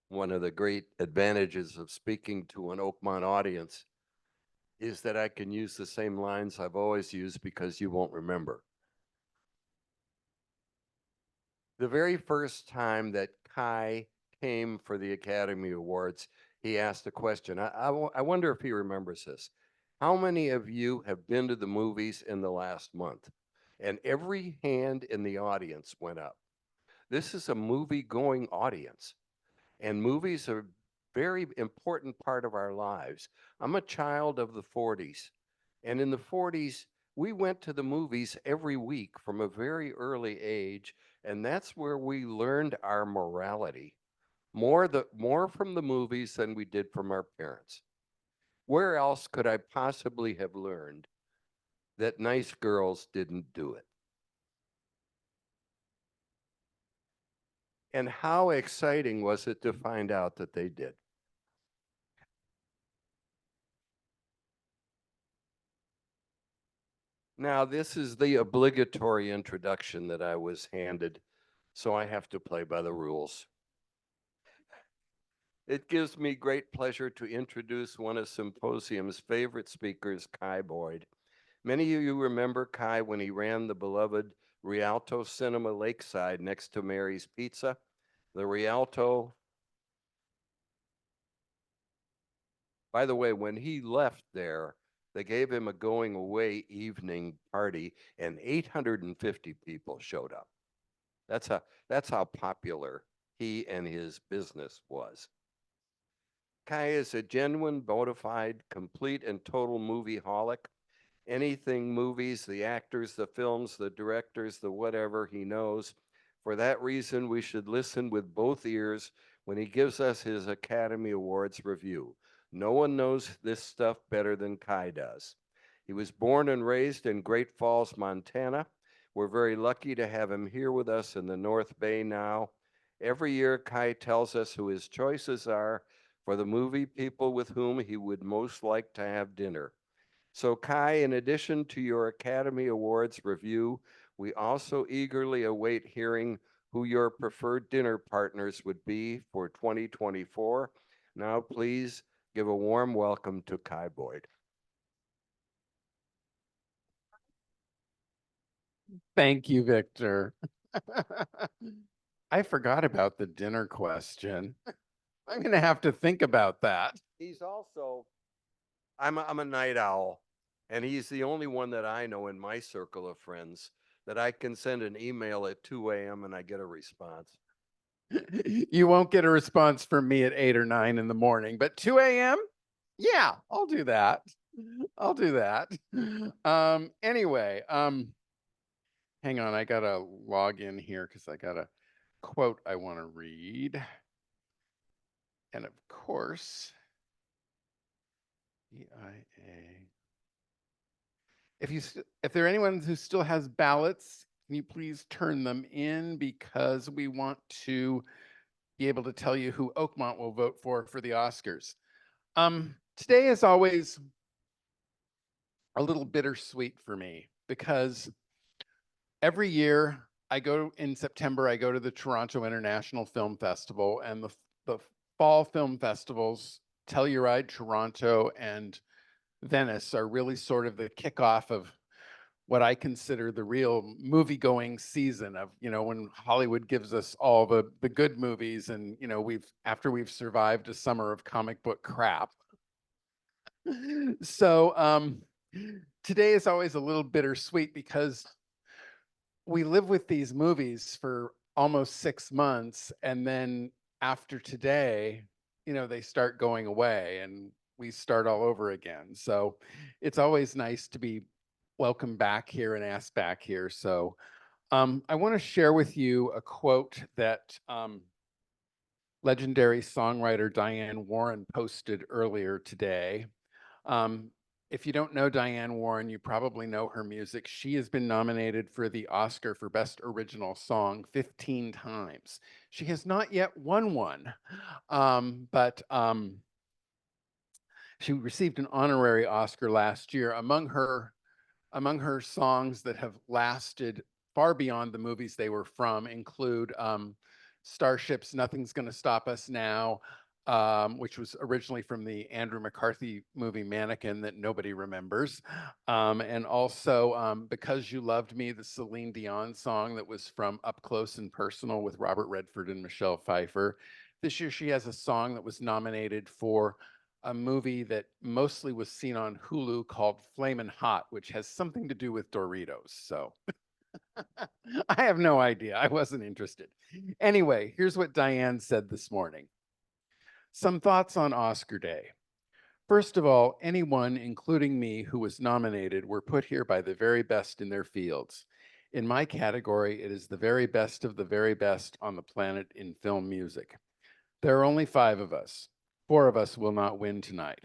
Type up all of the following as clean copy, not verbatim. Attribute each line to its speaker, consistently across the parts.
Speaker 1: One of the great advantages of speaking to an Oakmont audience is that I can use the same lines I've always used because you won't remember. The very first time that Kai came for the Academy Awards, he asked a question. I wonder if he remembers this. How many of you have been to the movies in the last month? And every hand in the audience went up. This is a movie-going audience, and movies are a very important part of our lives. I'm a child of the 40s, and in the 40s, we went to the movies every week from a very early age, and that's where we learned our morality. More from the movies than we did from our parents. Where else could I possibly have learned that nice girls didn't do it? And how exciting was it to find out that they did? Now, this is the obligatory introduction that I was handed, so I have to play by the rules. It gives me great pleasure to introduce one of Symposium's favorite speakers, Kai Boyd. Many of you remember Kai when he ran the beloved Rialto Cinema Lakeside next to Mary's Pizza. The Rialto, by the way, when he left there, they gave him a going away evening party and 850 people showed up. That's how popular he and his business was. Kai is a genuine, bona fide, complete and total movieholic. Anything movies, the actors, the films, the directors, the whatever, he knows. For that reason, we should listen with both ears when he gives us his Academy Awards review. No one knows this stuff better than Kai does. He was born and raised in Great Falls, Montana. We're very lucky to have him here with us in the North Bay now. Every year, Kai tells us who his choices are for the movie people with whom he would most like to have dinner. So Kai, in addition to your Academy Awards review, we also eagerly await hearing who your preferred dinner partners would be for 2024. Now, please give a warm welcome to Kai Boyd.
Speaker 2: Thank you, Victor. I forgot about the dinner question. I'm going to have to think about that.
Speaker 1: He's also, I'm a night owl, and he's the only one that I know in my circle of friends that I can send an email at 2 a.m. and I get a response.
Speaker 2: You won't get a response from me at 8 or 9 in the morning, but 2 a.m.? Yeah, I'll do that. I'll do that. Anyway, hang on, I gotta log in here because I got a quote I want to read. And of course, EIA. If there anyone who still has ballots, can you please turn them in, because we want to be able to tell you who Oakmont will vote for the Oscars. Today is always a little bittersweet for me because every year in September, I go to the Toronto International Film Festival, and the fall film festivals, Telluride, Toronto, and Venice are really sort of the kickoff of what I consider the real movie-going season of, when Hollywood gives us all the good movies, and, after we've survived a summer of comic book crap. So today is always a little bittersweet because we live with these movies for almost 6 months, and then after today, they start going away and we start all over again. So it's always nice to be welcome back here and asked back here. So I want to share with you a quote that legendary songwriter Diane Warren posted earlier today. If you don't know Diane Warren, you probably know her music. She has been nominated for the Oscar for Best Original Song 15 times. She has not yet won one, but she received an honorary Oscar last year. Among her songs that have lasted far beyond the movies they were from include Starships, Nothing's Gonna Stop Us Now, which was originally from the Andrew McCarthy movie Mannequin that nobody remembers. And also Because You Loved Me, the Celine Dion song that was from Up Close and Personal with Robert Redford and Michelle Pfeiffer. This year she has a song that was nominated for a movie that mostly was seen on Hulu called Flamin' Hot, which has something to do with Doritos. So I have no idea. I wasn't interested. Anyway, here's what Diane said this morning. Some thoughts on Oscar Day. First of all, anyone, including me, who was nominated were put here by the very best in their fields. In my category, it is the very best of the very best on the planet in film music. There are only 5 of us. 4 of us will not win tonight,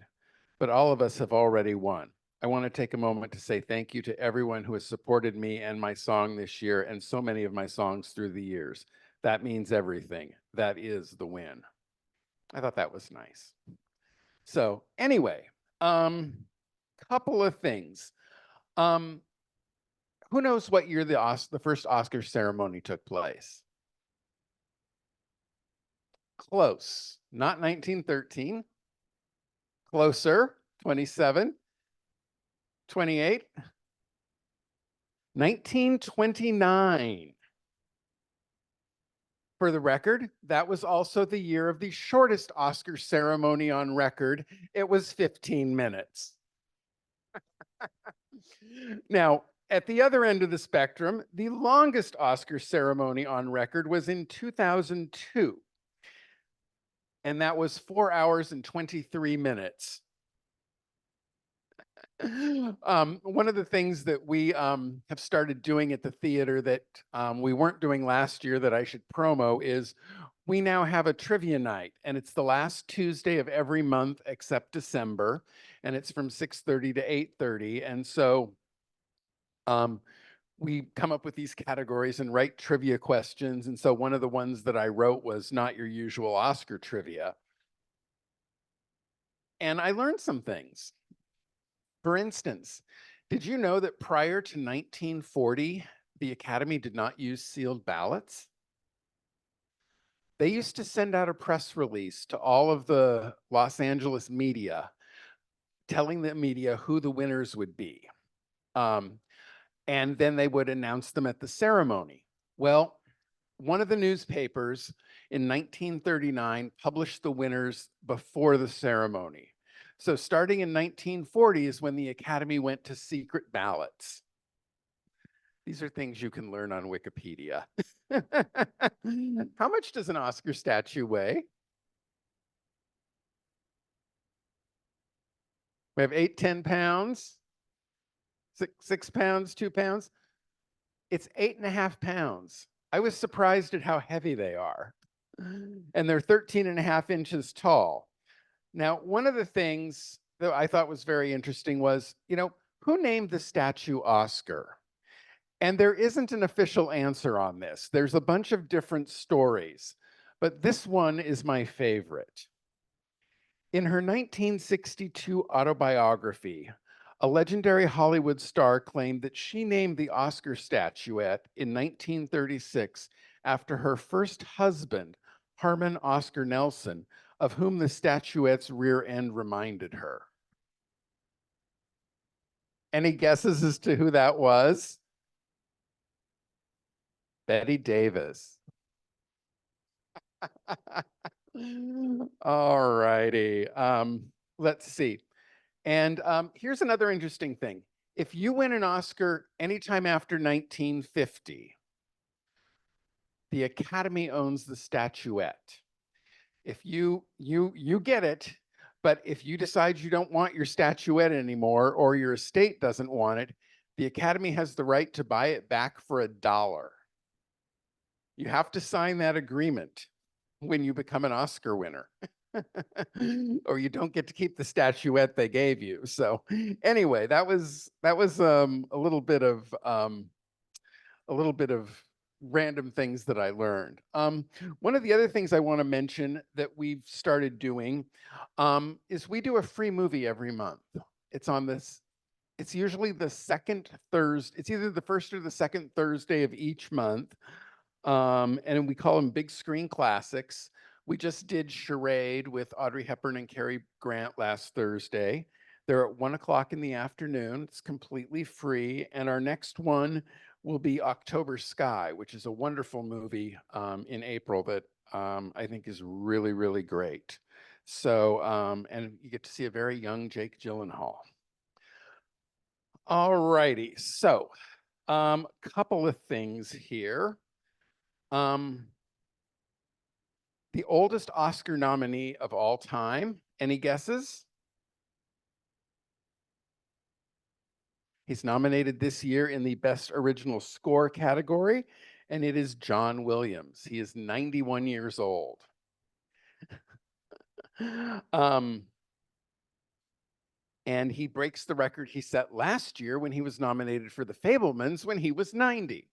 Speaker 2: but all of us have already won. I want to take a moment to say thank you to everyone who has supported me and my song this year and so many of my songs through the years. That means everything. That is the win. I thought that was nice. So anyway, couple of things. Who knows what year the first Oscar ceremony took place? Close. Not 1913. Closer. 27. 28. 1929. For the record, that was also the year of the shortest Oscar ceremony on record. It was 15 minutes. Now, at the other end of the spectrum, the longest Oscar ceremony on record was in 2002. And that was 4 hours and 23 minutes. One of the things that we have started doing at the theater that we weren't doing last year that I should promo is we now have a trivia night, and it's the last Tuesday of every month except December, and it's from 6:30 to 8:30. And so we come up with these categories and write trivia questions. And so one of the ones that I wrote was not your usual Oscar trivia. And I learned some things. For instance, did you know that prior to 1940, the Academy did not use sealed ballots? They used to send out a press release to all of the Los Angeles media, telling the media who the winners would be. And then they would announce them at the ceremony. Well, one of the newspapers in 1939 published the winners before the ceremony. So starting in 1940 is when the Academy went to secret ballots. These are things you can learn on Wikipedia. How much does an Oscar statue weigh? We have 8, 10 pounds, 6 pounds, 2 pounds. It's 8.5 pounds. I was surprised at how heavy they are. And they're 13.5 inches tall. Now, one of the things that I thought was very interesting was, who named the statue Oscar? And there isn't an official answer on this. There's a bunch of different stories, but this one is my favorite. In her 1962 autobiography, a legendary Hollywood star claimed that she named the Oscar statuette in 1936 after her first husband, Harmon Oscar Nelson, of whom the statuette's rear end reminded her. Any guesses as to who that was? Betty Davis. All righty. Let's see. And here's another interesting thing. If you win an Oscar anytime after 1950, the Academy owns the statuette. If you get it, but if you decide you don't want your statuette anymore or your estate doesn't want it, the Academy has the right to buy it back for $1. You have to sign that agreement when you become an Oscar winner. Or you don't get to keep the statuette they gave you. So anyway, that was a little bit of random things that I learned. One of the other things I want to mention that we've started doing is we do a free movie every month. It's usually the second Thursday. It's either the first or the second Thursday of each month. And we call them big screen classics. We just did Charade with Audrey Hepburn and Cary Grant last Thursday. They're at 1 o'clock in the afternoon. It's completely free. And our next one will be October Sky, which is a wonderful movie in April that I think is really, really great. So, and you get to see a very young Jake Gyllenhaal. All righty. So, couple of things here. The oldest Oscar nominee of all time. Any guesses? He's nominated this year in the Best Original Score category, and it is John Williams. He is 91 years old. And he breaks the record he set last year when he was nominated for The Fabelmans when he was 90.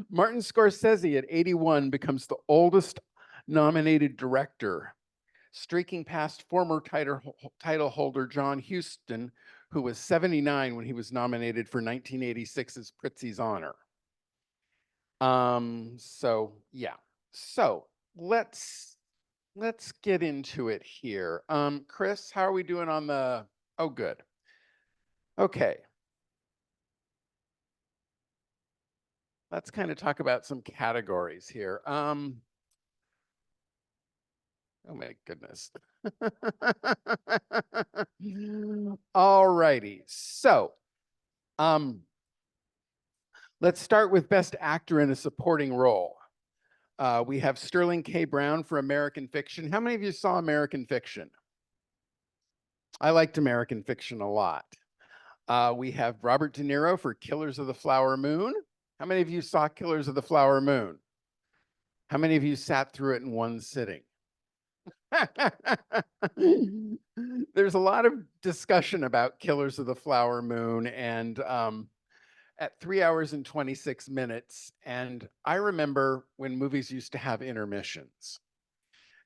Speaker 2: Martin Scorsese at 81 becomes the oldest nominated director, streaking past former title holder John Huston, who was 79 when he was nominated for 1986's Prizzi's Honor. So yeah. So let's get into it here. Chris, how are we doing on the, oh, good. Okay. Let's kind of talk about some categories here. Oh my goodness. All righty. So, let's start with Best Actor in a Supporting Role. We have Sterling K. Brown for American Fiction. How many of you saw American Fiction? I liked American Fiction a lot. We have Robert De Niro for Killers of the Flower Moon. How many of you saw Killers of the Flower Moon? How many of you sat through it in one sitting? There's a lot of discussion about Killers of the Flower Moon, and at 3 hours and 26 minutes. And I remember when movies used to have intermissions.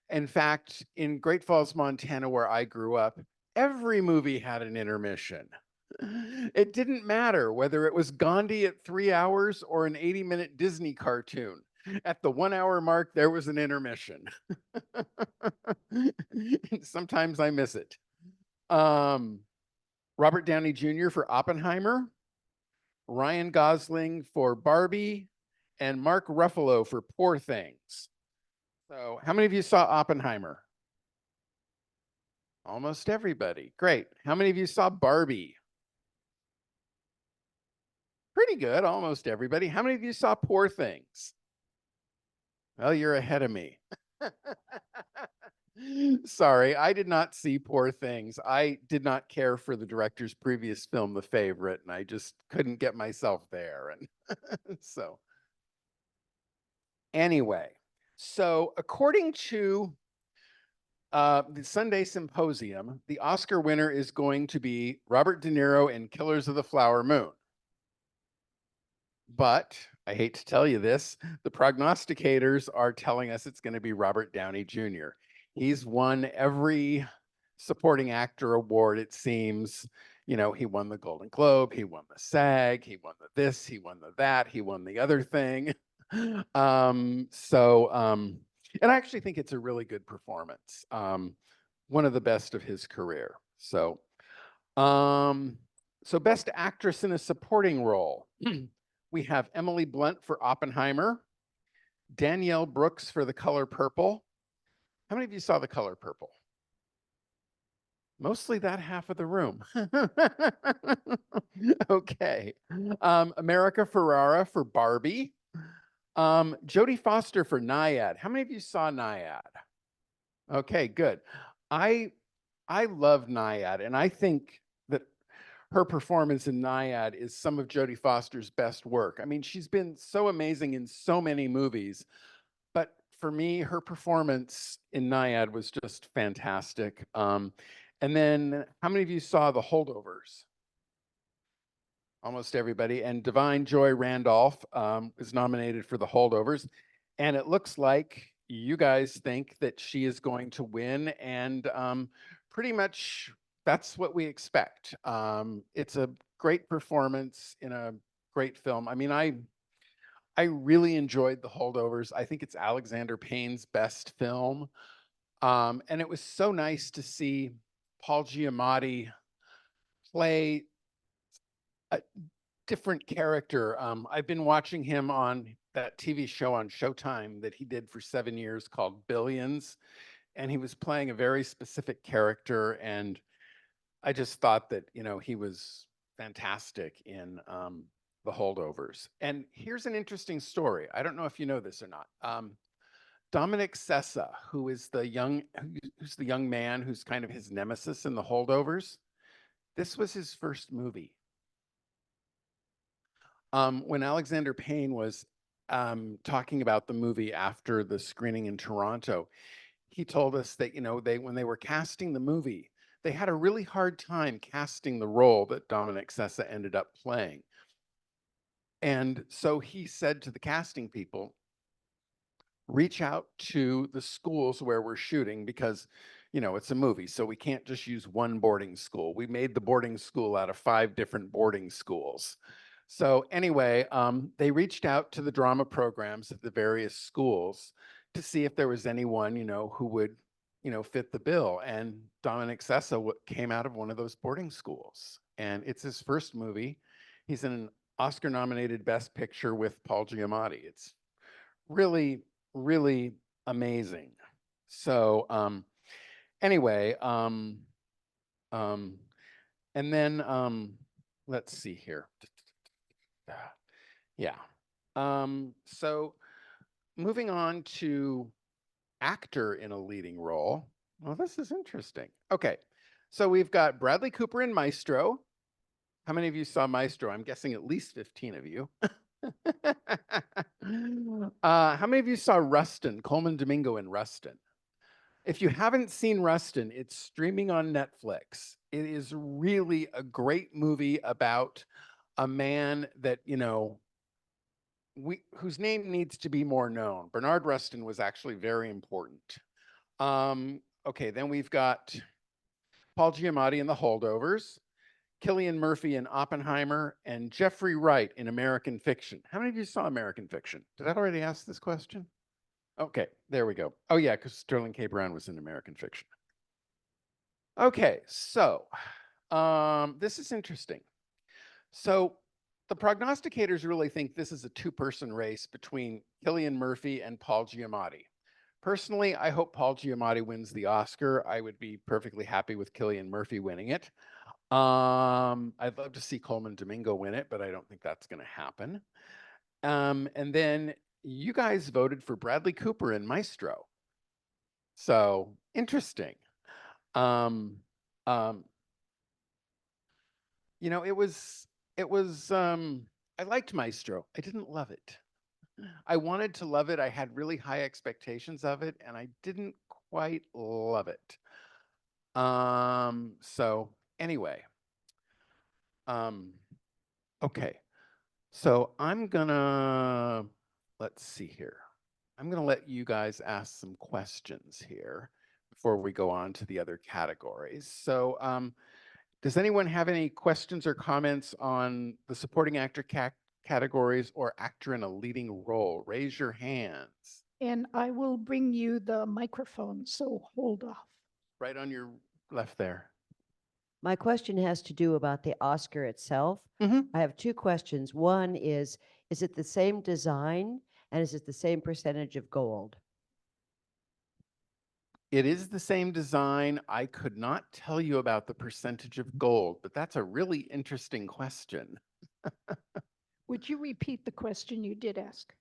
Speaker 2: In fact, in Great Falls, Montana, where I grew up, every movie had an intermission. It didn't matter whether it was Gandhi at 3 hours or an 80-minute Disney cartoon. At the 1 hour mark, there was an intermission. Sometimes I miss it. Robert Downey Jr. for Oppenheimer, Ryan Gosling for Barbie, and Mark Ruffalo for Poor Things. So how many of you saw Oppenheimer? Almost everybody. Great. How many of you saw Barbie? Pretty good. Almost everybody. How many of you saw Poor Things? Well, you're ahead of me. Sorry, I did not see Poor Things. I did not care for the director's previous film, The Favorite, and I just couldn't get myself there. And so anyway, so according to the Sunday Symposium, the Oscar winner is going to be Robert De Niro in Killers of the Flower Moon. But I hate to tell you this, the prognosticators are telling us it's going to be Robert Downey Jr. He's won every supporting actor award, it seems. You know, he won the Golden Globe, he won the SAG, he won the this, he won the that, he won the other thing. And I actually think it's a really good performance. One of the best of his career. So Best Actress in a Supporting Role. We have Emily Blunt for Oppenheimer, Danielle Brooks for The Color Purple. How many of you saw The Color Purple? Mostly that half of the room. Okay. America Ferrara for Barbie. Jodie Foster for Nyad. How many of you saw Nyad? Okay, good. I love Nyad, and I think that her performance in Nyad is some of Jodie Foster's best work. I mean, she's been so amazing in so many movies, but for me, her performance in Nyad was just fantastic. And then how many of you saw The Holdovers? Almost everybody. And Divine Joy Randolph is nominated for The Holdovers. And it looks like you guys think that she is going to win. And pretty much that's what we expect. It's a great performance in a great film. I mean, I really enjoyed The Holdovers. I think it's Alexander Payne's best film. And it was so nice to see Paul Giamatti play a different character. I've been watching him on that TV show on Showtime that he did for 7 years called Billions, and he was playing a very specific character. And I just thought that, he was fantastic in The Holdovers. And here's an interesting story. I don't know if you know this or not. Dominic Sessa, who's the young man who's kind of his nemesis in The Holdovers, this was his first movie. When Alexander Payne was talking about the movie after the screening in Toronto, he told us that, when they were casting the movie, they had a really hard time casting the role that Dominic Sessa ended up playing. And so he said to the casting people, reach out to the schools where we're shooting because, it's a movie, so we can't just use one boarding school. We made the boarding school out of 5 different boarding schools. So anyway, they reached out to the drama programs at the various schools to see if there was anyone, who would, fit the bill. And Dominic Sessa came out of one of those boarding schools. And it's his first movie. He's in an Oscar-nominated Best Picture with Paul Giamatti. It's really, really amazing. So anyway, and then let's see here. Yeah. So moving on to actor in a leading role. Well, this is interesting. Okay. So we've got Bradley Cooper in Maestro. How many of you saw Maestro? I'm guessing at least 15 of you. How many of you saw Rustin, Coleman Domingo in Rustin? If you haven't seen Rustin, it's streaming on Netflix. It is really a great movie about a man that, whose name needs to be more known. Bernard Rustin was actually very important. Okay, then we've got Paul Giamatti in The Holdovers, Cillian Murphy in Oppenheimer, and Jeffrey Wright in American Fiction. How many of you saw American Fiction? Did I already ask this question? Okay, there we go. Oh yeah, because Sterling K. Brown was in American Fiction. Okay, so this is interesting. So the prognosticators really think this is a 2-person race between Cillian Murphy and Paul Giamatti. Personally, I hope Paul Giamatti wins the Oscar. I would be perfectly happy with Cillian Murphy winning it. I'd love to see Coleman Domingo win it, but I don't think that's going to happen. And then you guys voted for Bradley Cooper in Maestro. So interesting. It was I liked Maestro. I didn't love it. I wanted to love it. I had really high expectations of it, and I didn't quite love it. So anyway. Okay. So let's see here. I'm gonna let you guys ask some questions here before we go on to the other categories. So does anyone have any questions or comments on the supporting actor categories or actor in a leading role? Raise your hands.
Speaker 3: And I will bring you the microphone, so hold off.
Speaker 2: Right on your left there.
Speaker 4: My question has to do about the Oscar itself. I have 2 questions. One is it the same design and is it the same percentage of gold?
Speaker 2: It is the same design. I could not tell you about the percentage of gold, but that's a really interesting question.
Speaker 3: Would you repeat the question you did ask?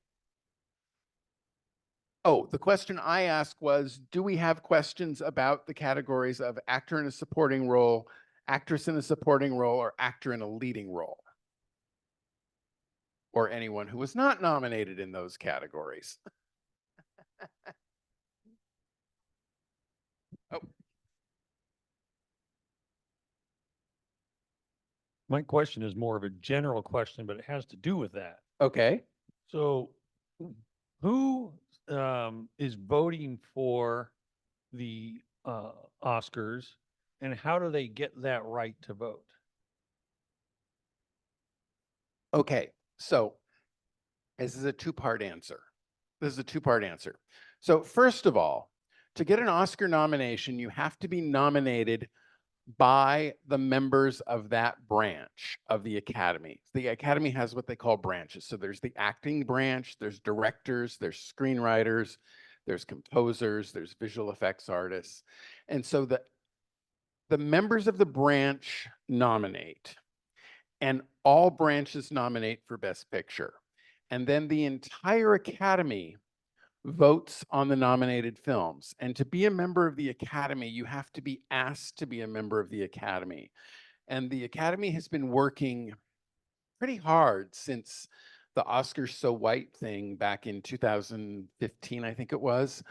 Speaker 2: Oh, the question I asked was, do we have questions about the categories of actor in a supporting role, actress in a supporting role, or actor in a leading role? Or anyone who was not nominated in those categories? Oh.
Speaker 5: My question is more of a general question, but it has to do with that.
Speaker 2: Okay.
Speaker 5: So who is voting for the Oscars and how do they get that right to vote?
Speaker 2: Okay. So This is a two-part answer. This is a two-part answer. So first of all, to get an Oscar nomination, you have to be nominated by the members of that branch of the Academy. The Academy has what they call branches. So there's the acting branch, there's directors, there's screenwriters, there's composers, there's visual effects artists. And so the members of the branch nominate, and all branches nominate for Best Picture. And then the entire Academy votes on the nominated films. And to be a member of the Academy, you have to be asked to be a member of the Academy. And the Academy has been working pretty hard since the Oscars So White thing back in 2015, I think it was,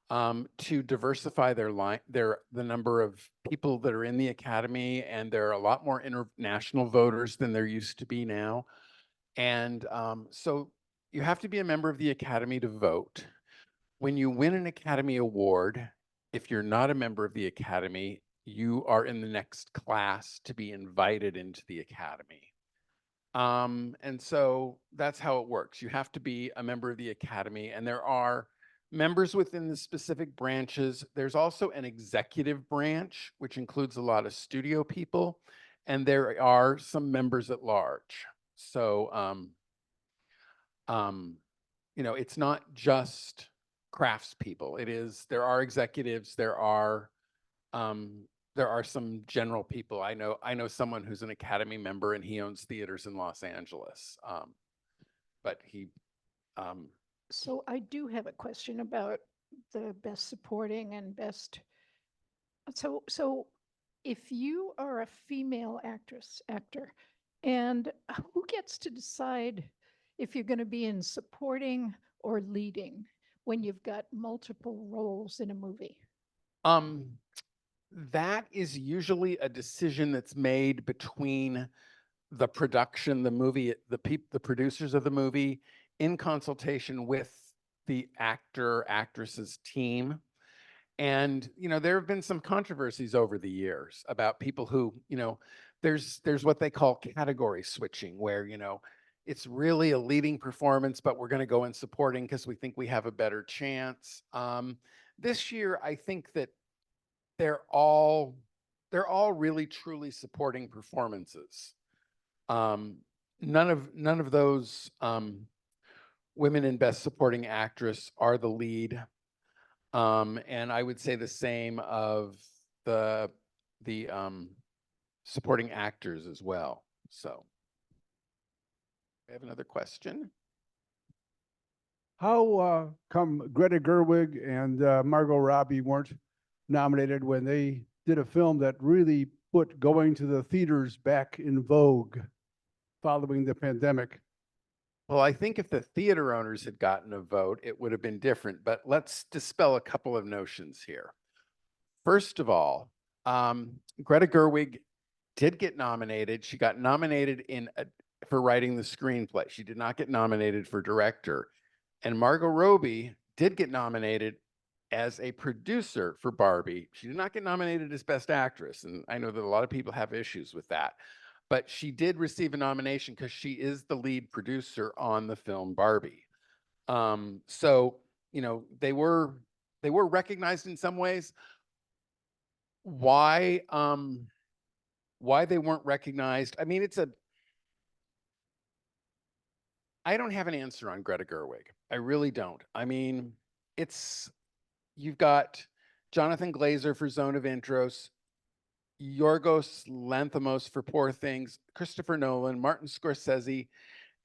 Speaker 2: to diversify the number of people that are in the Academy. And there are a lot more international voters than there used to be now. And so you have to be a member of the Academy to vote. When you win an Academy Award, if you're not a member of the Academy, you are in the next class to be invited into the Academy. And so that's how it works. You have to be a member of the Academy, and there are members within the specific branches. There's also an executive branch, which includes a lot of studio people, and there are some members at large. So, you know, it's not just craftspeople. There are executives, there are some general people. I know someone who's an Academy member and he owns theaters in Los Angeles. But he,
Speaker 3: So I do have a question about the best supporting and best. So if you are a female actor, and who gets to decide if you're going to be in supporting or leading when you've got multiple roles in a movie?
Speaker 2: that is usually a decision that's made between the production, the movie, the producers of the movie, in consultation with the actor, actress's team. And, you know, there have been some controversies over the years about people who, you know, there's what they call category switching, where, you know, it's really a leading performance, but we're going to go in supporting because we think we have a better chance. This year, I think that they're all really truly supporting performances. None of those women in Best Supporting Actress are the lead. And I would say the same of the supporting actors as well. So we have another question.
Speaker 6: How come Greta Gerwig and Margot Robbie weren't nominated when they did a film that really put going to the theaters back in vogue following the pandemic?
Speaker 2: Well, I think if the theater owners had gotten a vote, it would have been different. But let's dispel a couple of notions here. First of all, Greta Gerwig did get nominated. She got nominated for writing the screenplay. She did not get nominated for director. And Margot Robbie did get nominated as a producer for Barbie. She did not get nominated as Best Actress. And I know that a lot of people have issues with that. But she did receive a nomination because she is the lead producer on the film Barbie. So, you know, they were recognized in some ways. Why they weren't recognized? I mean, I don't have an answer on Greta Gerwig. I really don't. I mean, you've got Jonathan Glazer for Zone of Interest, Yorgos Lanthimos for Poor Things, Christopher Nolan, Martin Scorsese,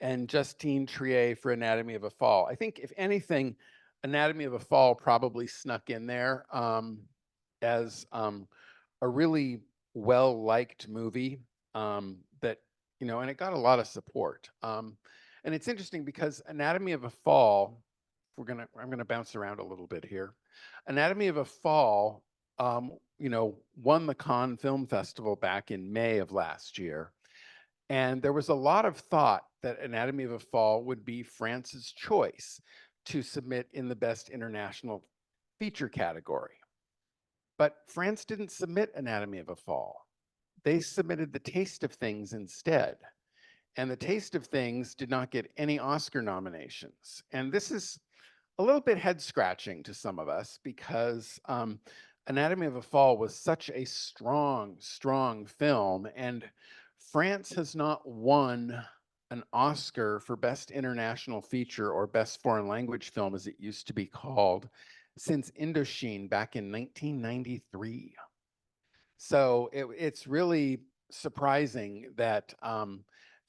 Speaker 2: and Justine Triet for Anatomy of a Fall. I think, if anything, Anatomy of a Fall probably snuck in there as a really well-liked movie that, you know, and it got a lot of support. And it's interesting because Anatomy of a Fall, I'm gonna bounce around a little bit here. Anatomy of a Fall, you know, won the Cannes Film Festival back in May of last year. And there was a lot of thought that Anatomy of a Fall would be France's choice to submit in the Best International Feature category. But France didn't submit Anatomy of a Fall. They submitted The Taste of Things instead. And The Taste of Things did not get any Oscar nominations. And this is a little bit head scratching to some of us because Anatomy of a Fall was such a strong, strong film. And France has not won an Oscar for Best International Feature or Best Foreign Language Film, as it used to be called, since Indochine back in 1993. So it's really surprising that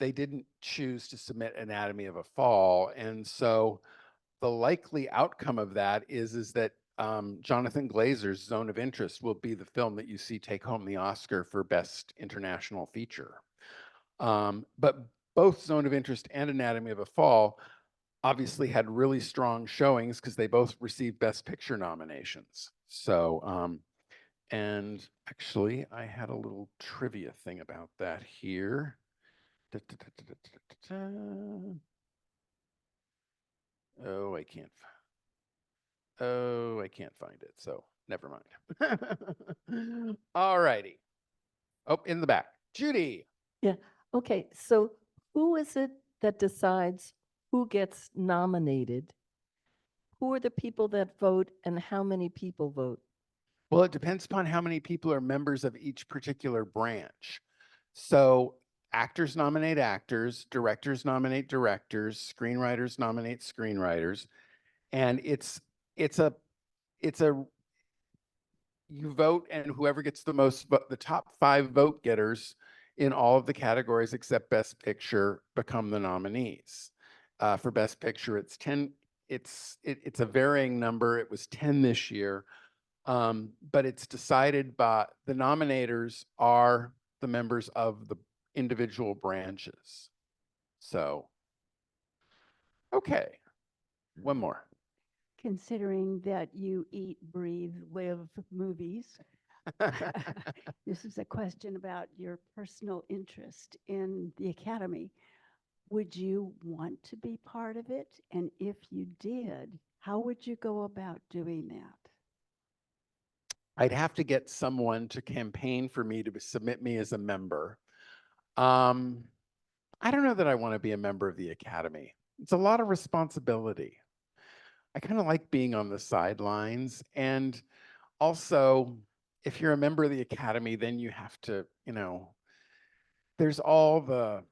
Speaker 2: they didn't choose to submit Anatomy of a Fall. And so the likely outcome of that is that Jonathan Glazer's Zone of Interest will be the film that you see take home the Oscar for Best International Feature. But both Zone of Interest and Anatomy of a Fall obviously had really strong showings because they both received Best Picture nominations. So, and actually, I had a little trivia thing about that here. Oh, I can't. Oh, I can't find it. So never mind. All righty. Oh, in the back, Judy.
Speaker 7: Yeah, okay, so who is it that decides who gets nominated? Who are the people that vote and how many people vote?
Speaker 2: Well, it depends upon how many people are members of each particular branch. So actors nominate actors, directors nominate directors, screenwriters nominate screenwriters, and it's a you vote, and whoever gets the most the top 5 vote getters in all of the categories except Best Picture become the nominees. For Best Picture, it's 10. It's a varying number. It was 10 this year. But it's decided by the nominators are the members of the individual branches. So, okay, one more.
Speaker 8: Considering that you eat, breathe, live movies, this is a question about your personal interest in the Academy. Would you want to be part of it? And if you did, how would you go about doing that?
Speaker 2: I'd have to get someone to campaign for me to submit me as a member. I don't know that I want to be a member of the Academy. It's a lot of responsibility. I kind of like being on the sidelines. And also, if you're a member of the Academy, then you have to, there's all the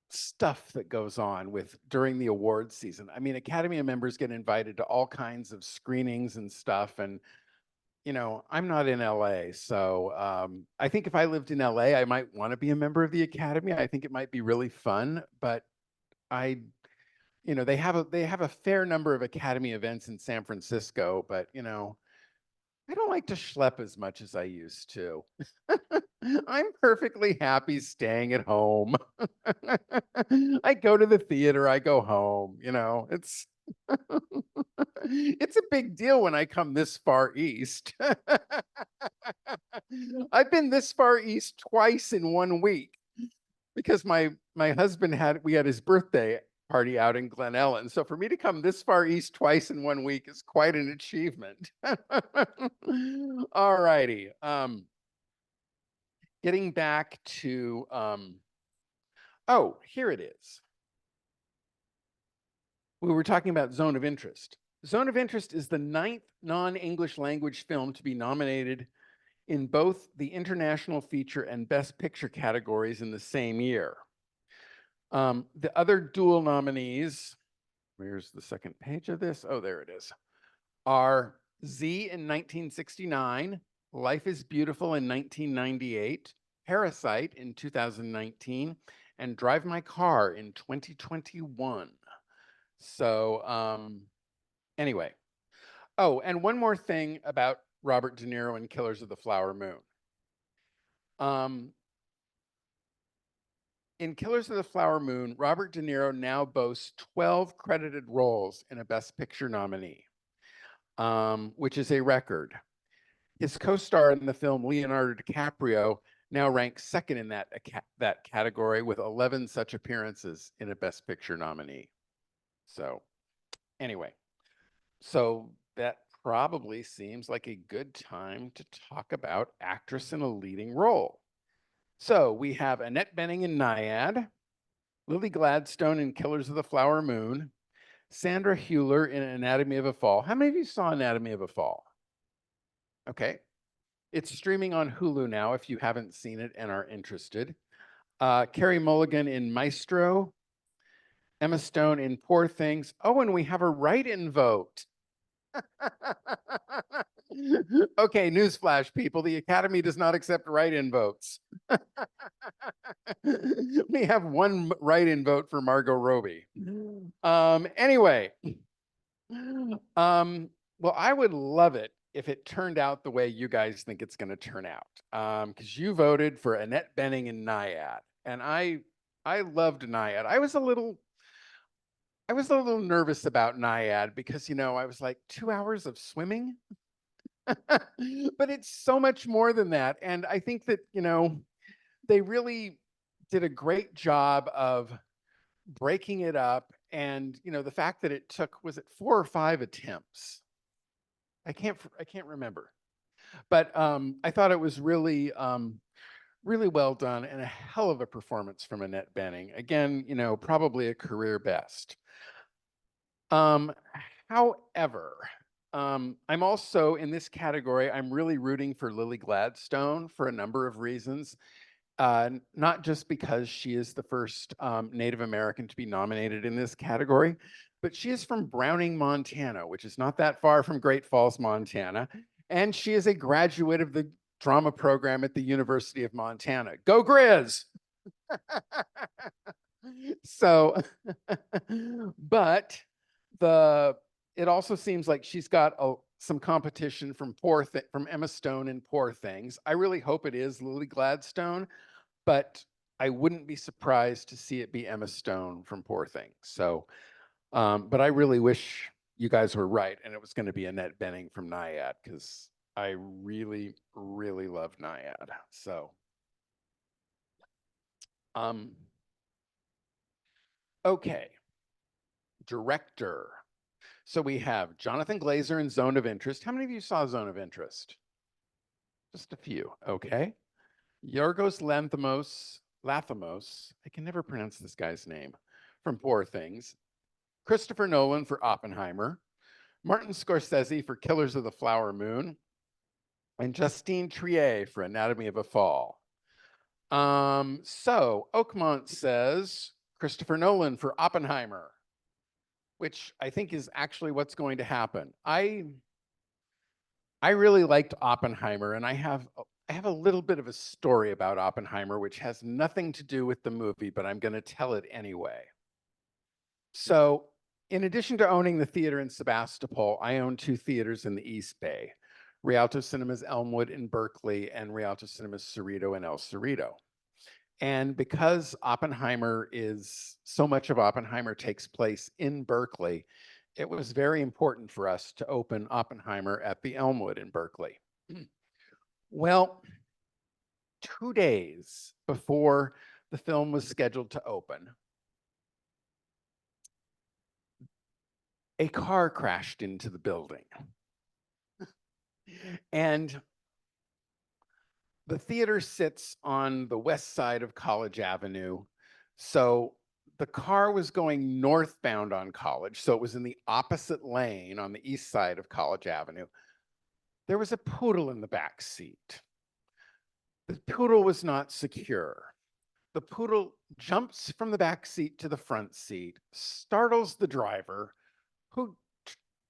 Speaker 2: stuff that goes on with during the awards season. I mean, Academy members get invited to all kinds of screenings and stuff. And I'm not in LA, so I think if I lived in LA, I might want to be a member of the Academy. I think it might be really fun, but they have a fair number of Academy events in San Francisco, but I don't like to schlep as much as I used to. I'm perfectly happy staying at home. I go to the theater, I go home, it's it's a big deal when I come this far east. I've been this far east twice in 1 week because my husband had his birthday party out in Glen Ellen. So for me to come this far east twice in 1 week is quite an achievement. All righty. Getting back to, oh, here it is. We were talking about Zone of Interest. Zone of Interest is the 9th non-English language film to be nominated in both the International Feature and Best Picture categories in the same year. The other dual nominees, where's the second page of this? Oh, there it is, are Z in 1969, Life is Beautiful in 1998, Parasite in 2019, and Drive My Car in 2021. So anyway. Oh, and one more thing about Robert De Niro in Killers of the Flower Moon. In Killers of the Flower Moon, Robert De Niro now boasts 12 credited roles in a Best Picture nominee, which is a record. His co-star in the film, Leonardo DiCaprio, now ranks second in that category with 11 such appearances in a Best Picture nominee. So anyway, so that probably seems like a good time to talk about actress in a leading role. So we have Annette Bening in Naiad, Lily Gladstone in Killers of the Flower Moon, Sandra Hewler in Anatomy of a Fall. How many of you saw Anatomy of a Fall? Okay. It's streaming on Hulu now if you haven't seen it and are interested. Carrie Mulligan in Maestro, Emma Stone in Poor Things. Oh, and we have a write-in vote. Okay, newsflash, people. The Academy does not accept write-in votes. We have one write-in vote for Margot Robbie. Anyway, well, I would love it if it turned out the way you guys think it's going to turn out, because you voted for Annette Bening in Naiad, and I loved Naiad. I was a little nervous about Naiad because, I was like 2 hours of swimming, but it's so much more than that. And I think that, they really did a great job of breaking it up. And, the fact that it took, was it 4 or 5 attempts? I can't remember, but I thought it was really, really well done and a hell of a performance from Annette Bening. Again, probably a career best. However, I'm also in this category, I'm really rooting for Lily Gladstone for a number of reasons. Not just because she is the first Native American to be nominated in this category, but she is from Browning, Montana, which is not that far from Great Falls, Montana. And she is a graduate of the drama program at the University of Montana. Go Grizz! So, but it also seems like she's got some competition from Emma Stone in Poor Things. I really hope it is Lily Gladstone, but I wouldn't be surprised to see it be Emma Stone from Poor Things. So, but I really wish you guys were right and it was going to be Annette Bening from Naiad, because I really, really love Naiad. So, okay. Director. So we have Jonathan Glazer in Zone of Interest. How many of you saw Zone of Interest? Just a few, okay. Yorgos Lanthimos, I can never pronounce this guy's name, from Poor Things. Christopher Nolan for Oppenheimer. Martin Scorsese for Killers of the Flower Moon. And Justine Triet for Anatomy of a Fall. So Oakmont says Christopher Nolan for Oppenheimer, which I think is actually what's going to happen. I really liked Oppenheimer, and I have a little bit of a story about Oppenheimer, which has nothing to do with the movie, but I'm going to tell it anyway. So, in addition to owning the theater in Sebastopol, I own 2 theaters in the East Bay, Rialto Cinemas Elmwood in Berkeley and Rialto Cinemas Cerrito in El Cerrito. And because so much of Oppenheimer takes place in Berkeley, it was very important for us to open Oppenheimer at the Elmwood in Berkeley. Well, 2 days before the film was scheduled to open, a car crashed into the building. And the theater sits on the west side of College Avenue. So the car was going northbound on College. So it was in the opposite lane on the east side of College Avenue. There was a poodle in the back seat. The poodle was not secure. The poodle jumps from the back seat to the front seat, startles the driver, who,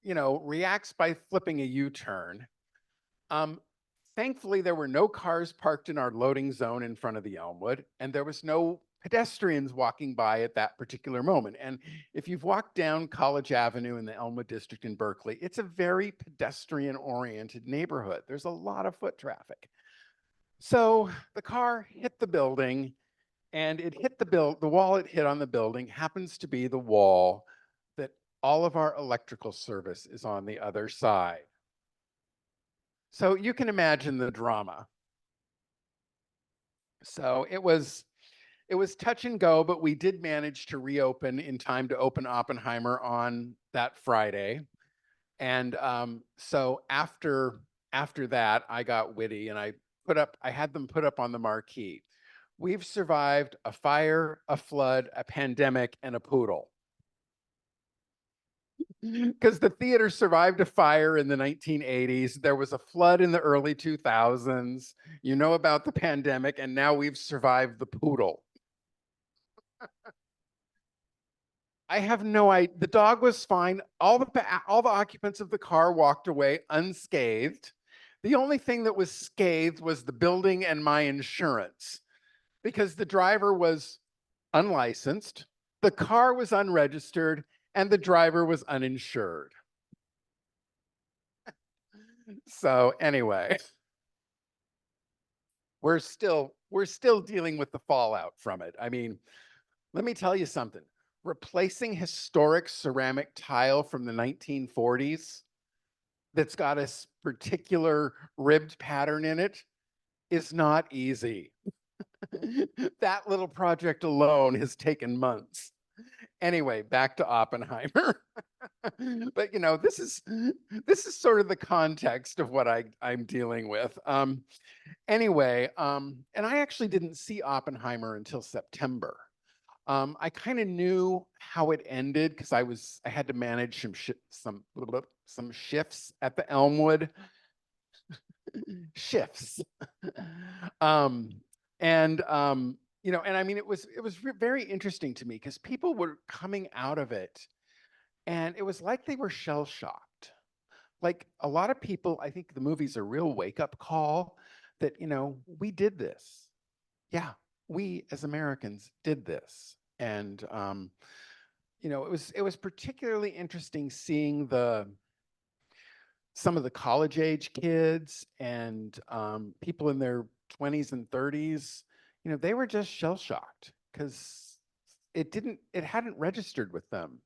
Speaker 2: reacts by flipping a U-turn. Thankfully, there were no cars parked in our loading zone in front of the Elmwood, and there was no pedestrians walking by at that particular moment. And if you've walked down College Avenue in the Elmwood district in Berkeley, it's a very pedestrian-oriented neighborhood. There's a lot of foot traffic. So the car hit the building, and it hit the wall it hit on the building happens to be the wall that all of our electrical service is on the other side. So you can imagine the drama. So it was touch and go, but we did manage to reopen in time to open Oppenheimer on that Friday. And so after that, I got witty and I had them put up on the marquee. We've survived a fire, a flood, a pandemic, and a poodle. Because the theater survived a fire in the 1980s. There was a flood in the early 2000s. You know about the pandemic, and now we've survived the poodle. I have no idea. The dog was fine. All the occupants of the car walked away unscathed. The only thing that was scathed was the building and my insurance, because the driver was unlicensed, the car was unregistered, and the driver was uninsured. So anyway, we're still dealing with the fallout from it. I mean, let me tell you something. Replacing historic ceramic tile from the 1940s that's got a particular ribbed pattern in it is not easy. That little project alone has taken months. Anyway, back to Oppenheimer. But you know, this is sort of the context of what I'm dealing with. Anyway, and I actually didn't see Oppenheimer until September. I kind of knew how it ended because I had to manage some shifts at the Elmwood. Shifts. You know, and I mean, it was very interesting to me because people were coming out of it and it was like they were shell shocked. Like a lot of people, I think the movie's a real wake up call that, you know, we did this. Yeah, we as Americans did this. And, you know, it was particularly interesting seeing some of the college age kids and people in their 20s and 30s, you know, they were just shell shocked because it hadn't registered with them,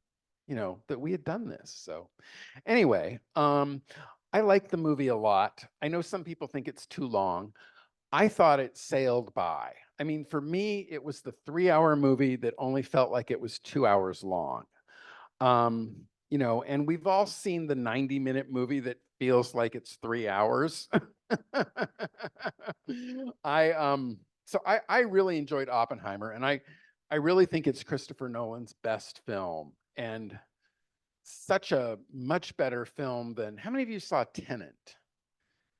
Speaker 2: you know, that we had done this. So anyway, I like the movie a lot. I know some people think it's too long. I thought it sailed by. I mean, for me, it was the 3-hour movie that only felt like it was 2 hours long. You know, and we've all seen the 90-minute movie that feels like it's 3 hours. So I really enjoyed Oppenheimer, and I really think it's Christopher Nolan's best film, and such a much better film than, how many of you saw Tenet?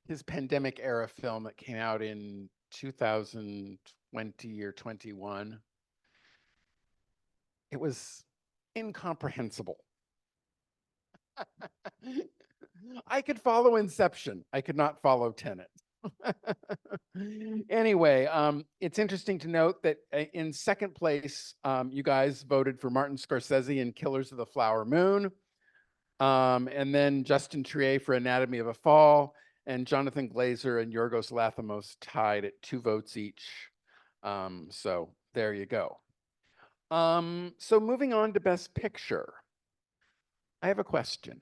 Speaker 2: His pandemic era film that came out in 2020 or 21. It was incomprehensible. I could follow Inception. I could not follow Tenet. Anyway, it's interesting to note that in second place, you guys voted for Martin Scorsese in Killers of the Flower Moon. And then Justin Triet for Anatomy of a Fall, and Jonathan Glazer and Yorgos Lanthimos tied at 2 votes each. So there you go. So moving on to Best Picture. I have a question.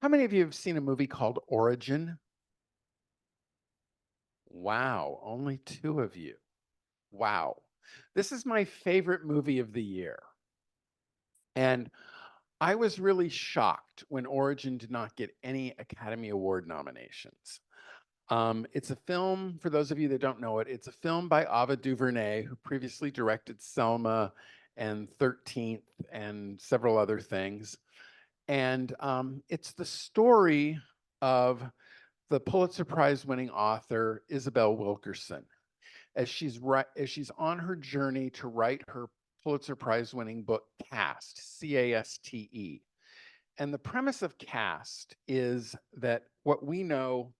Speaker 2: How many of you have seen a movie called Origin? Wow, only 2 of you. Wow. This is my favorite movie of the year. And I was really shocked when Origin did not get any Academy Award nominations. It's a film, for those of you that don't know it, it's a film by Ava DuVernay, who previously directed Selma and 13th and several other things. And it's the story of the Pulitzer Prize winning author, Isabel Wilkerson, as she's on her journey to write her Pulitzer Prize winning book, Caste, C-A-S-T-E. And the premise of Caste is that what we know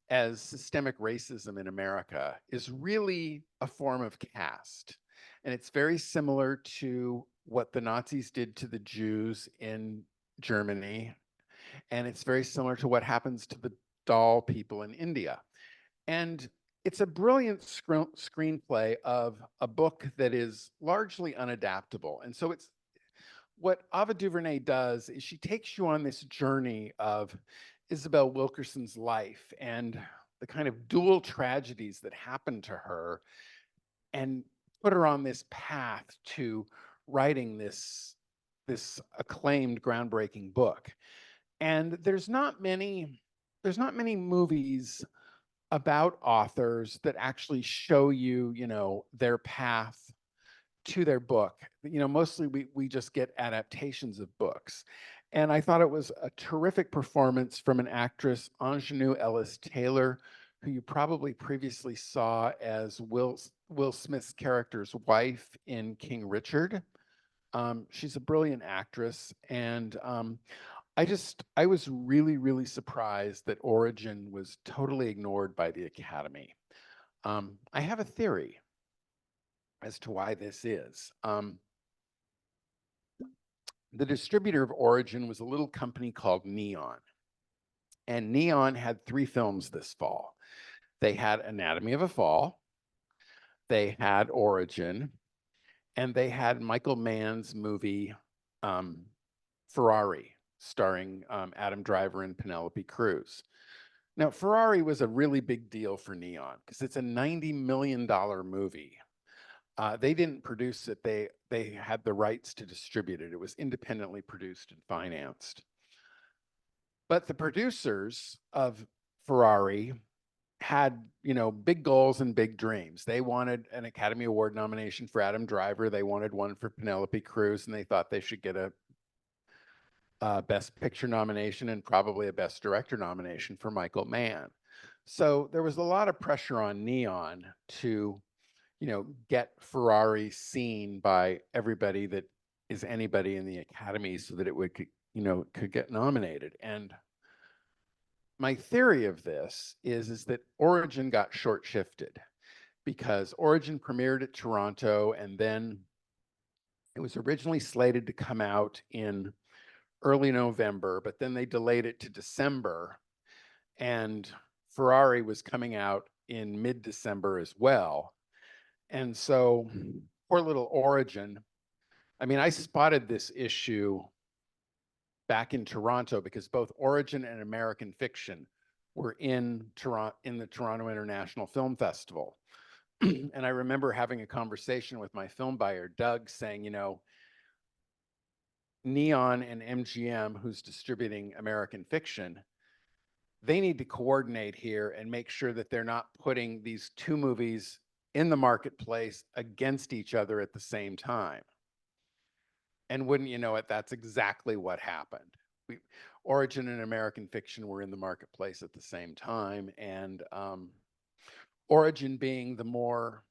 Speaker 2: as systemic racism in America is really a form of caste. And it's very similar to what the Nazis did to the Jews in Germany. And it's very similar to what happens to the Dal people in India. And it's a brilliant screenplay of a book that is largely unadaptable. And so it's what Ava DuVernay does is she takes you on this journey of Isabel Wilkerson's life and the kind of dual tragedies that happened to her, and put her on this path to writing this acclaimed, groundbreaking book. And there's not many movies about authors that actually show you, their path to their book. Mostly we just get adaptations of books. And I thought it was a terrific performance from an actress, Ingenue Ellis Taylor, who you probably previously saw as Will Smith's character's wife in King Richard. She's a brilliant actress. And I was really, really surprised that Origin was totally ignored by the Academy. I have a theory as to why this is. The distributor of Origin was a little company called Neon. And Neon had 3 films this fall. They had Anatomy of a Fall, they had Origin, and they had Michael Mann's movie Ferrari, starring Adam Driver and Penelope Cruz. Now, Ferrari was a really big deal for Neon because it's a $90 million movie. They didn't produce it. They had the rights to distribute it. It was independently produced and financed. But the producers of Ferrari had, big goals and big dreams. They wanted an Academy Award nomination for Adam Driver. They wanted one for Penelope Cruz, and they thought they should get a Best Picture nomination and probably a Best Director nomination for Michael Mann. So there was a lot of pressure on Neon to, get Ferrari seen by everybody that is anybody in the Academy so that it would, could get nominated. And my theory of this is that Origin got short-shifted because Origin premiered at Toronto, and then it was originally slated to come out in early November, but then they delayed it to December, and Ferrari was coming out in mid-December as well. And so poor little Origin, I spotted this issue back in Toronto because both Origin and American Fiction were in the Toronto International Film Festival. And I remember having a conversation with my film buyer, Doug, saying, Neon and MGM, who's distributing American Fiction, they need to coordinate here and make sure that they're not putting these 2 movies in the marketplace against each other at the same time. And wouldn't you know it, that's exactly what happened. Origin and American Fiction were in the marketplace at the same time, and Origin being the more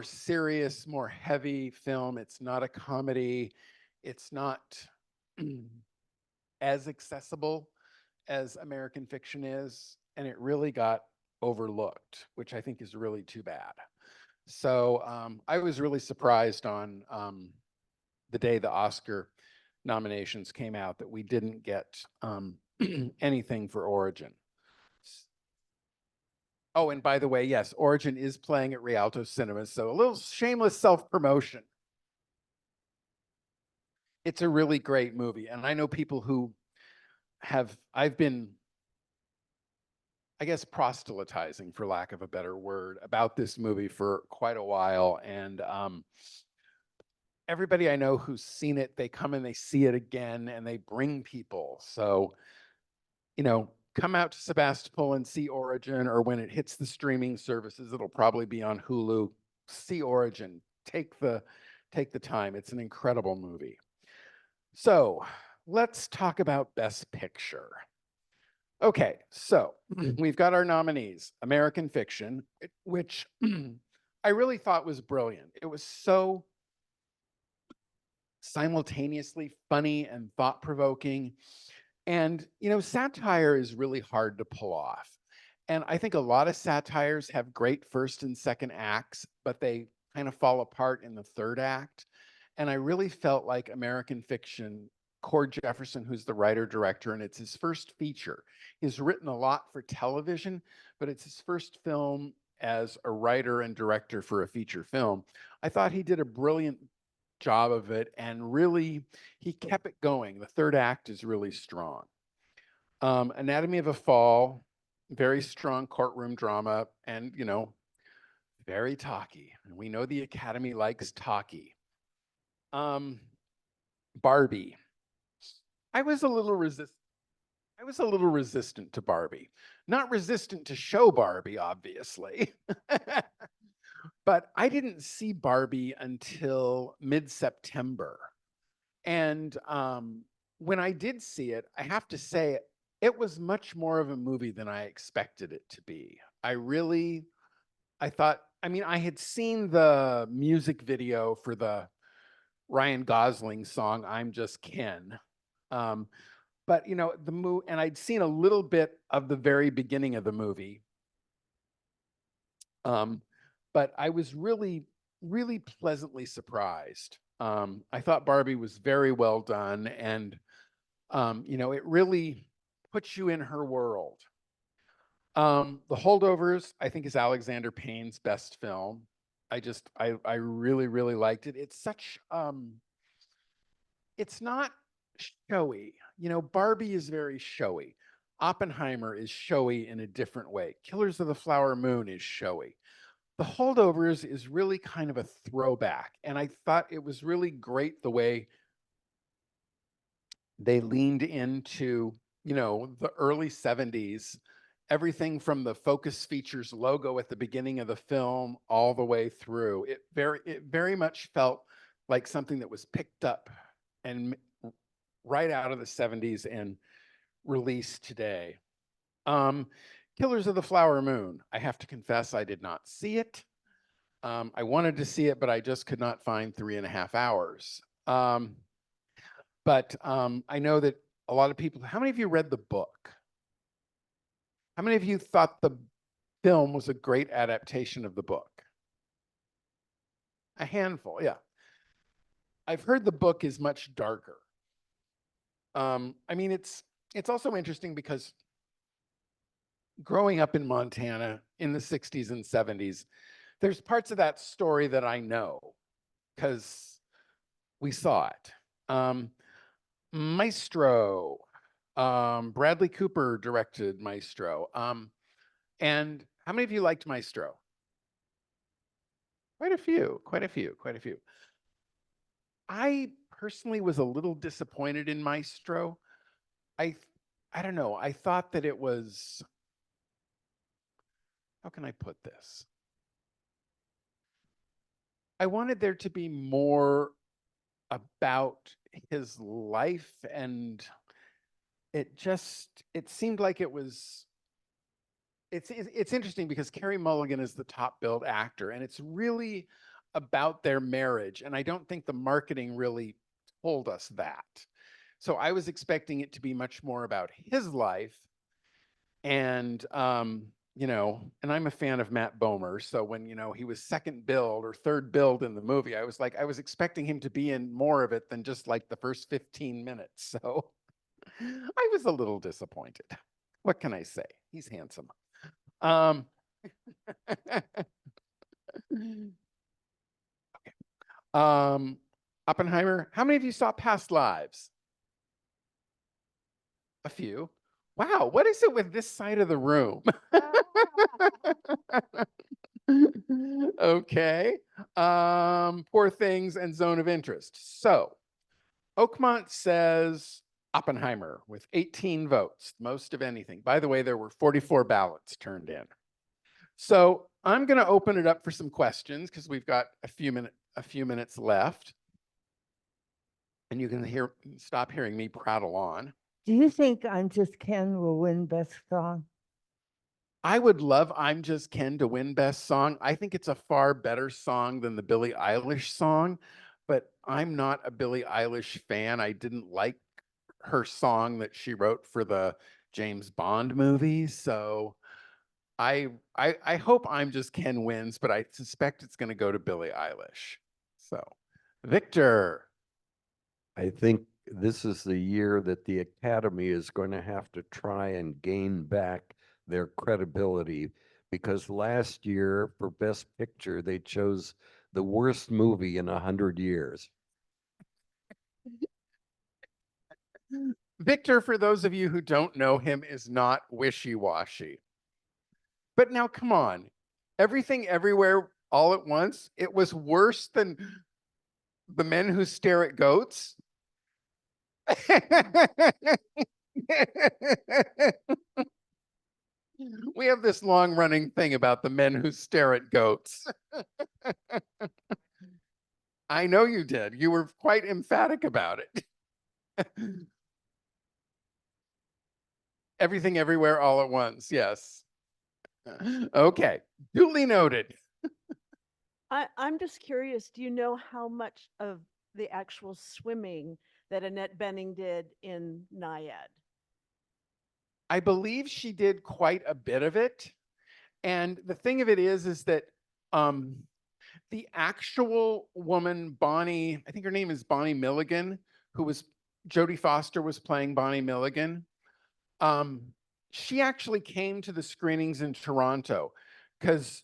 Speaker 2: serious, more heavy film. It's not a comedy. It's not as accessible as American Fiction is, and it really got overlooked, which I think is really too bad. So I was really surprised on the day the Oscar nominations came out that we didn't get anything for Origin. Oh, and by the way, yes, Origin is playing at Rialto Cinemas, so a little shameless self-promotion. It's a really great movie, and I know people who I've been, I guess, proselytizing, for lack of a better word, about this movie for quite a while. And everybody I know who's seen it, they come and they see it again and they bring people. So, come out to Sebastopol and see Origin, or when it hits the streaming services, it'll probably be on Hulu. See Origin. Take the time. It's an incredible movie. So let's talk about Best Picture. Okay, so we've got our nominees. American Fiction, which I really thought was brilliant. It was so simultaneously funny and thought-provoking. And, satire is really hard to pull off. And I think a lot of satires have great first and second acts, but they kind of fall apart in the third act. And I really felt like American Fiction, Cord Jefferson, who's the writer-director, and it's his first feature. He's written a lot for television, but it's his first film as a writer and director for a feature film. I thought he did a brilliant job of it, and really, he kept it going. The third act is really strong. Anatomy of a Fall, very strong courtroom drama, and, very talky. And we know the Academy likes talky. Barbie. I was a little I was a little resistant to Barbie. Not resistant to show Barbie, obviously. But I didn't see Barbie until mid-September. And when I did see it, I have to say, it was much more of a movie than I expected it to be. I thought, I mean, I had seen the music video for the Ryan Gosling song, I'm Just Ken. But you know, and I'd seen a little bit of the very beginning of the movie. But I was really, really pleasantly surprised. I thought Barbie was very well done, and you know, it really puts you in her world. The Holdovers, I think, is Alexander Payne's best film. I really, really liked it. It's such it's not showy. You know, Barbie is very showy. Oppenheimer is showy in a different way. Killers of the Flower Moon is showy. The Holdovers is really kind of a throwback. And I thought it was really great the way they leaned into, you know, the early 70s, everything from the Focus Features logo at the beginning of the film all the way through. It very much felt like something that was picked up and right out of the 70s and released today. Killers of the Flower Moon. I have to confess, I did not see it. I wanted to see it, but I just could not find 3.5 hours. But I know that a lot of people, how many of you read the book? How many of you thought the film was a great adaptation of the book? A handful, yeah. I've heard the book is much darker. I mean, it's also interesting because growing up in Montana in the 60s and 70s, there's parts of that story that I know because we saw it. Maestro, Bradley Cooper directed Maestro. And how many of you liked Maestro? Quite a few. I personally was a little disappointed in Maestro. I don't know. I thought that it was, how can I put this? I wanted there to be more about his life, and it seemed like it was, it's interesting because Carey Mulligan is the top billed actor, and it's really about their marriage. And I don't think the marketing really told us that. So I was expecting it to be much more about his life. And, you know, and I'm a fan of Matt Bomer. So when, you know, he was second billed or third billed in the movie, I was expecting him to be in more of it than just like the first 15 minutes. So I was a little disappointed. What can I say? He's handsome. Okay. Oppenheimer, how many of you saw Past Lives? A few. Wow, what is it with this side of the room? Okay. Poor Things and Zone of Interest. So Oakmont says Oppenheimer with 18 votes, most of anything. By the way, there were 44 ballots turned in. So I'm going to open it up for some questions because we've got a few minutes left. And you can stop hearing me prattle on.
Speaker 9: Do you think I'm Just Ken will win Best Song?
Speaker 2: I would love I'm Just Ken to win Best Song. I think it's a far better song than the Billie Eilish song, but I'm not a Billie Eilish fan. I didn't like her song that she wrote for the James Bond movie. So I hope I'm Just Ken wins, but I suspect it's going to go to Billie Eilish. So, Victor.
Speaker 1: I think this is the year that the Academy is going to have to try and gain back their credibility, because last year for Best Picture, they chose the worst movie in 100 years.
Speaker 2: Victor, for those of you who don't know him, is not wishy-washy. But now, come on. Everything, Everywhere, All at Once, it was worse than The Men Who Stare at Goats. We have this long running thing about the men who stare at goats. I know you did. You were quite emphatic about it. Everything, everywhere, all at once. Yes. Okay. Duly noted.
Speaker 10: I'm just curious, do you know how much of the actual swimming that Annette Bening did in Naiad?
Speaker 2: I believe she did quite a bit of it. And the thing of it is that the actual woman, Bonnie, I think her name is Bonnie Milligan, who was Jodie Foster was playing Bonnie Milligan. She actually came to the screenings in Toronto because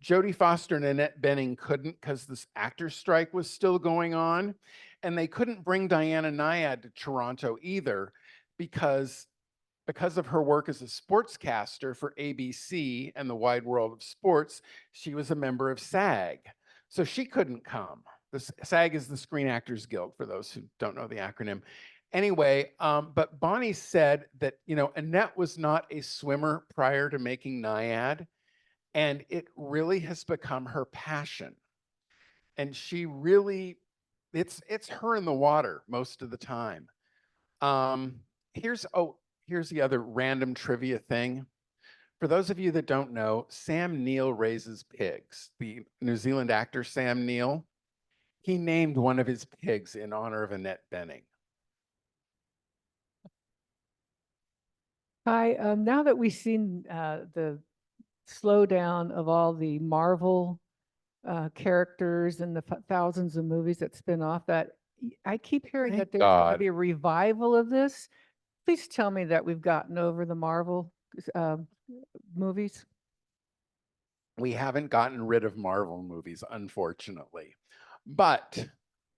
Speaker 2: Jodie Foster and Annette Bening couldn't because this actor strike was still going on. And they couldn't bring Diana Nyad to Toronto either because of her work as a sportscaster for ABC and the Wide World of Sports, she was a member of SAG. So she couldn't come. The SAG is the Screen Actors Guild, for those who don't know the acronym. Anyway, but Bonnie said that, Annette was not a swimmer prior to making Naiad, and it really has become her passion. And she really, it's her in the water most of the time. Here's the other random trivia thing. For those of you that don't know, Sam Neill raises pigs. The New Zealand actor Sam Neill, he named one of his pigs in honor of Annette Bening.
Speaker 9: Hi, now that we've seen the slowdown of all the Marvel characters and the thousands of movies that spin off, I keep hearing
Speaker 2: Thank
Speaker 9: that there's going to
Speaker 2: God.
Speaker 9: be a revival of this. Please tell me that we've gotten over the Marvel movies.
Speaker 2: We haven't gotten rid of Marvel movies, unfortunately. But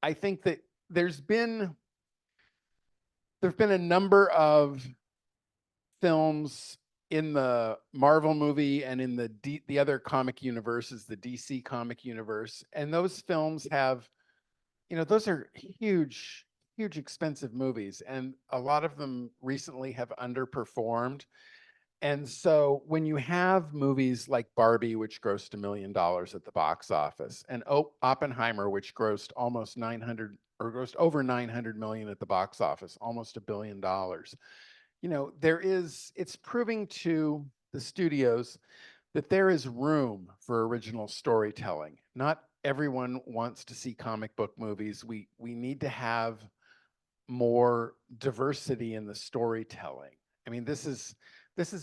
Speaker 2: I think that there've been a number of films in the Marvel movie and in the other comic universes, the DC comic universe, and those films have, those are huge, expensive movies, and a lot of them recently have underperformed. And so when you have movies like Barbie, which grossed $1 million at the box office, and Oppenheimer, which grossed grossed over 900 million at the box office, almost $1 billion. It's proving to the studios that there is room for original storytelling. Not everyone wants to see comic book movies. We need to have more diversity in the storytelling. I mean, this has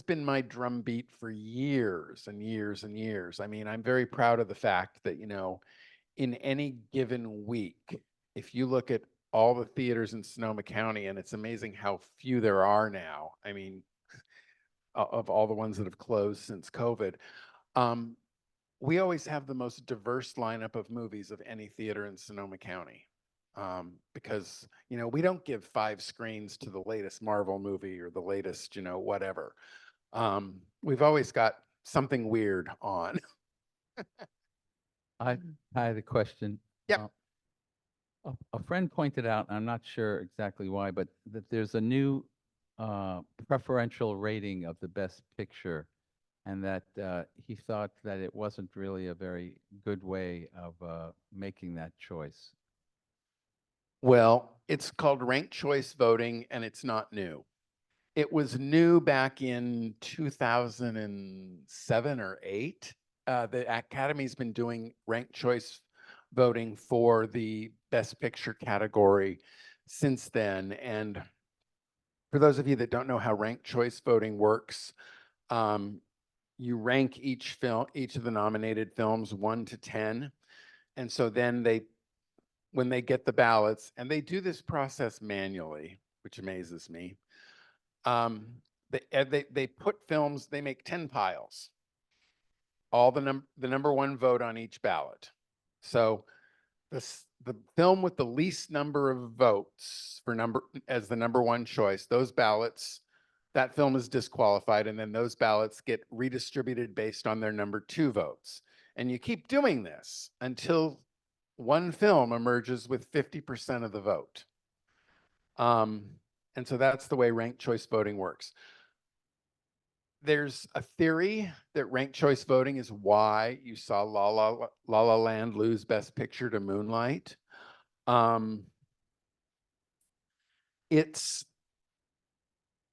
Speaker 2: been my drumbeat for years and years and years. I mean, I'm very proud of the fact that, in any given week, if you look at all the theaters in Sonoma County, and it's amazing how few there are now. I mean, of all the ones that have closed since COVID, we always have the most diverse lineup of movies of any theater in Sonoma County. Because, we don't give 5 screens to the latest Marvel movie or the latest, whatever. We've always got something weird on.
Speaker 11: I had a question.
Speaker 2: Yep.
Speaker 11: A friend pointed out, I'm not sure exactly why, but that there's a new preferential rating of the best picture, and that he thought that it wasn't really a very good way of making that choice.
Speaker 2: Well, it's called ranked choice voting, and it's not new. It was new back in 2007 or 8. The Academy's been doing ranked choice voting for the Best Picture category since then. And for those of you that don't know how ranked choice voting works, you rank each of the nominated films 1 to 10. And so then when they get the ballots, and they do this process manually, which amazes me, they put films, they make 10 piles, all the number 1 vote on each ballot. So the film with the least number of votes as the number 1 choice, those ballots, that film is disqualified, and then those ballots get redistributed based on their number 2 votes. And you keep doing this until one film emerges with 50% of the vote. And so that's the way ranked choice voting works. There's a theory that ranked choice voting is why you saw La La Land lose Best Picture to Moonlight. It's,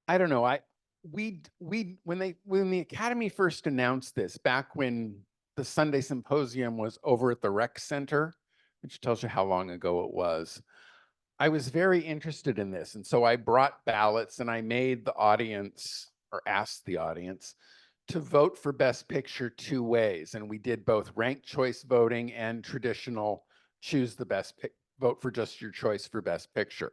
Speaker 2: I don't know. When the Academy first announced this, back when the Sunday Symposium was over at the Rec Center, which tells you how long ago it was, I was very interested in this. And so I brought ballots and I made the audience, or asked the audience, to vote for Best Picture 2 ways. And we did both ranked choice voting and traditional choose the best pick, vote for just your choice for Best Picture.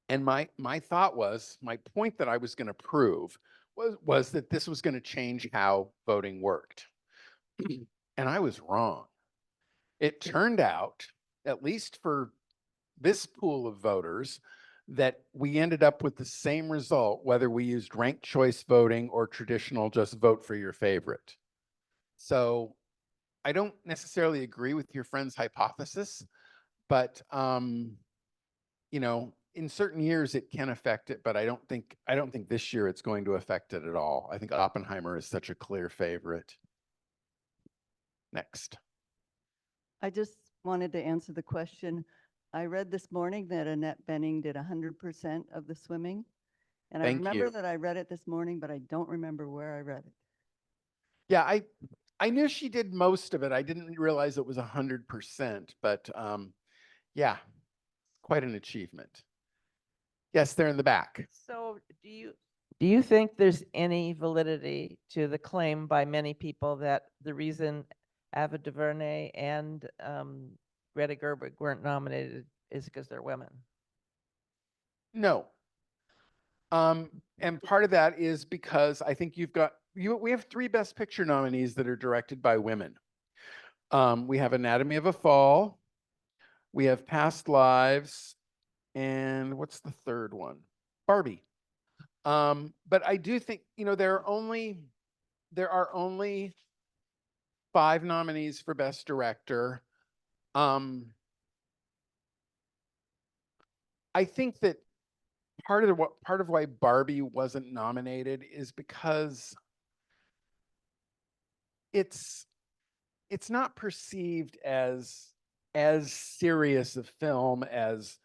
Speaker 2: And my thought was, my point that I was going to prove was that this was going to change how voting worked. And I was wrong. It turned out, at least for this pool of voters, that we ended up with the same result, whether we used ranked choice voting or traditional just vote for your favorite. So I don't necessarily agree with your friend's hypothesis, but you know, in certain years it can affect it, but I don't think this year it's going to affect it at all. I think Oppenheimer is such a clear favorite. Next.
Speaker 12: I just wanted to answer the question. I read this morning that Annette Bening did 100% of the swimming. And I
Speaker 2: Thank
Speaker 12: remember
Speaker 2: you.
Speaker 12: that I read it this morning, but I don't remember where I read it.
Speaker 2: Yeah, I knew she did most of it. I didn't realize it was 100%, but yeah, quite an achievement. Yes, they're in the back.
Speaker 13: So do you think there's any validity to the claim by many people that the reason Ava DuVernay and Greta Gerwig weren't nominated is because they're women?
Speaker 2: No. And part of that is because I think we have 3 Best Picture nominees that are directed by women. We have Anatomy of a Fall, we have Past Lives, and what's the third one? Barbie. But I do think, you know, there are only 5 nominees for Best Director. I think that part of why Barbie wasn't nominated is because it's not perceived as serious a film as,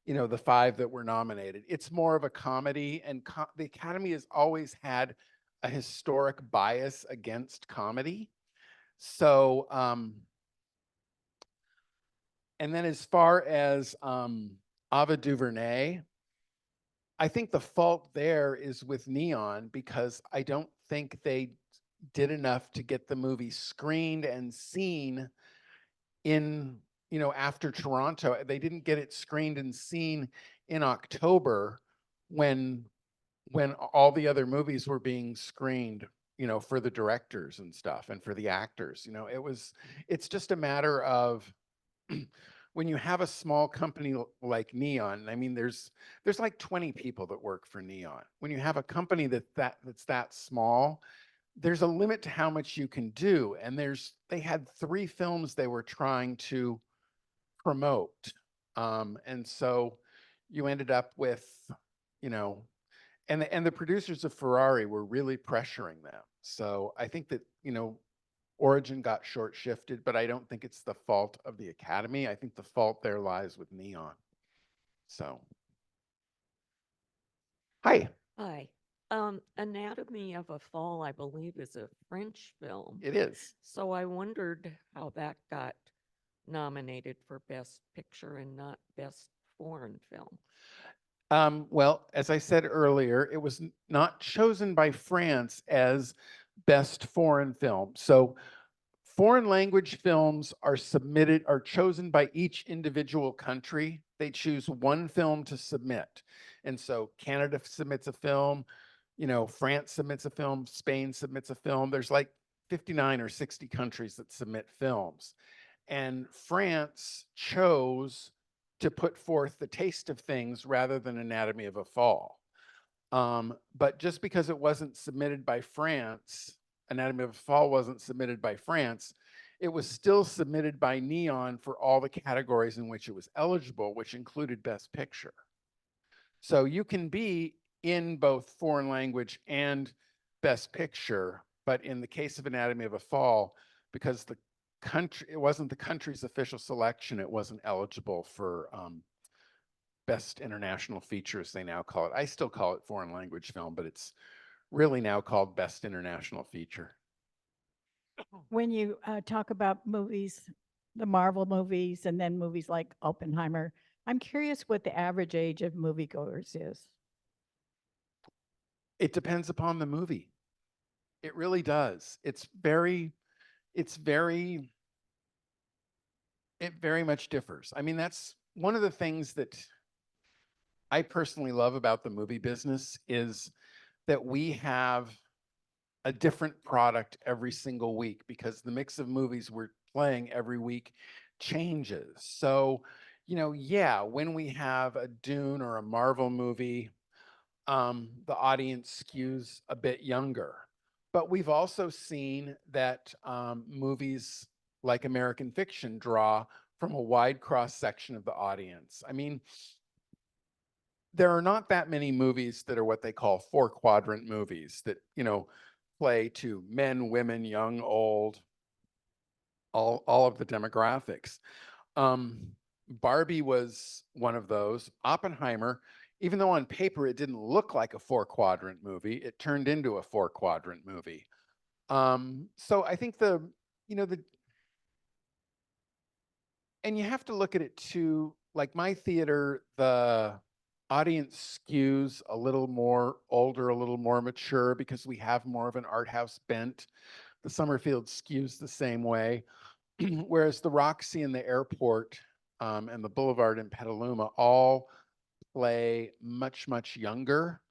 Speaker 2: you know, the 5 that were nominated. It's more of a comedy, and the Academy has always had a historic bias against comedy. So, and then as far as Ava DuVernay, I think the fault there is with Neon, because I don't think they did enough to get the movie screened and seen in, you know, after Toronto. They didn't get it screened and seen in October when all the other movies were being screened, you know, for the directors and stuff and for the actors. You know, it's just a matter of when you have a small company like Neon. I mean, there's like 20 people that work for Neon. When you have a company that's that small, there's a limit to how much you can do. And they had 3 films they were trying to promote. And so you ended up with, you know, and the producers of Ferrari were really pressuring them. So I think that, you know, Origin got short shifted, but I don't think it's the fault of the Academy. I think the fault there lies with Neon. So, hi.
Speaker 14: Hi. Anatomy of a Fall, I believe, is a French film.
Speaker 2: It is.
Speaker 14: So I wondered how that got nominated for Best Picture and not Best Foreign Film.
Speaker 2: Well, as I said earlier, it was not chosen by France as Best Foreign Film. So foreign language films are chosen by each individual country. They choose 1 film to submit. And so Canada submits a film, you know, France submits a film, Spain submits a film. There's like 59 or 60 countries that submit films. And France chose to put forth The Taste of Things rather than Anatomy of a Fall. But just because it wasn't submitted by France, Anatomy of a Fall wasn't submitted by France, it was still submitted by Neon for all the categories in which it was eligible, which included Best Picture. So you can be in both foreign language and best picture, but in the case of Anatomy of a Fall, because the country, it wasn't the country's official selection, it wasn't eligible for best international features, they now call it. I still call it foreign language film, but it's really now called best international feature.
Speaker 8: When you talk about movies, the Marvel movies, and then movies like Oppenheimer, I'm curious what the average age of moviegoers is.
Speaker 2: It depends upon the movie. It really does. It very much differs. I mean, that's one of the things that I personally love about the movie business is that we have a different product every single week because the mix of movies we're playing every week changes. So, you know, yeah, when we have a Dune or a Marvel movie, the audience skews a bit younger. But we've also seen that movies like American Fiction draw from a wide cross section of the audience. I mean, there are not that many movies that are what they call 4-quadrant movies that, you know, play to men, women, young, old, all of the demographics. Barbie was one of those. Oppenheimer, even though on paper it didn't look like a 4-quadrant movie, it turned into a 4-quadrant movie. So I think and you have to look at it too, like my theater, the audience skews a little more older, a little more mature because we have more of an art house bent. The Summerfield skews the same way, whereas the Roxy and the Airport and the Boulevard in Petaluma all play much, much younger.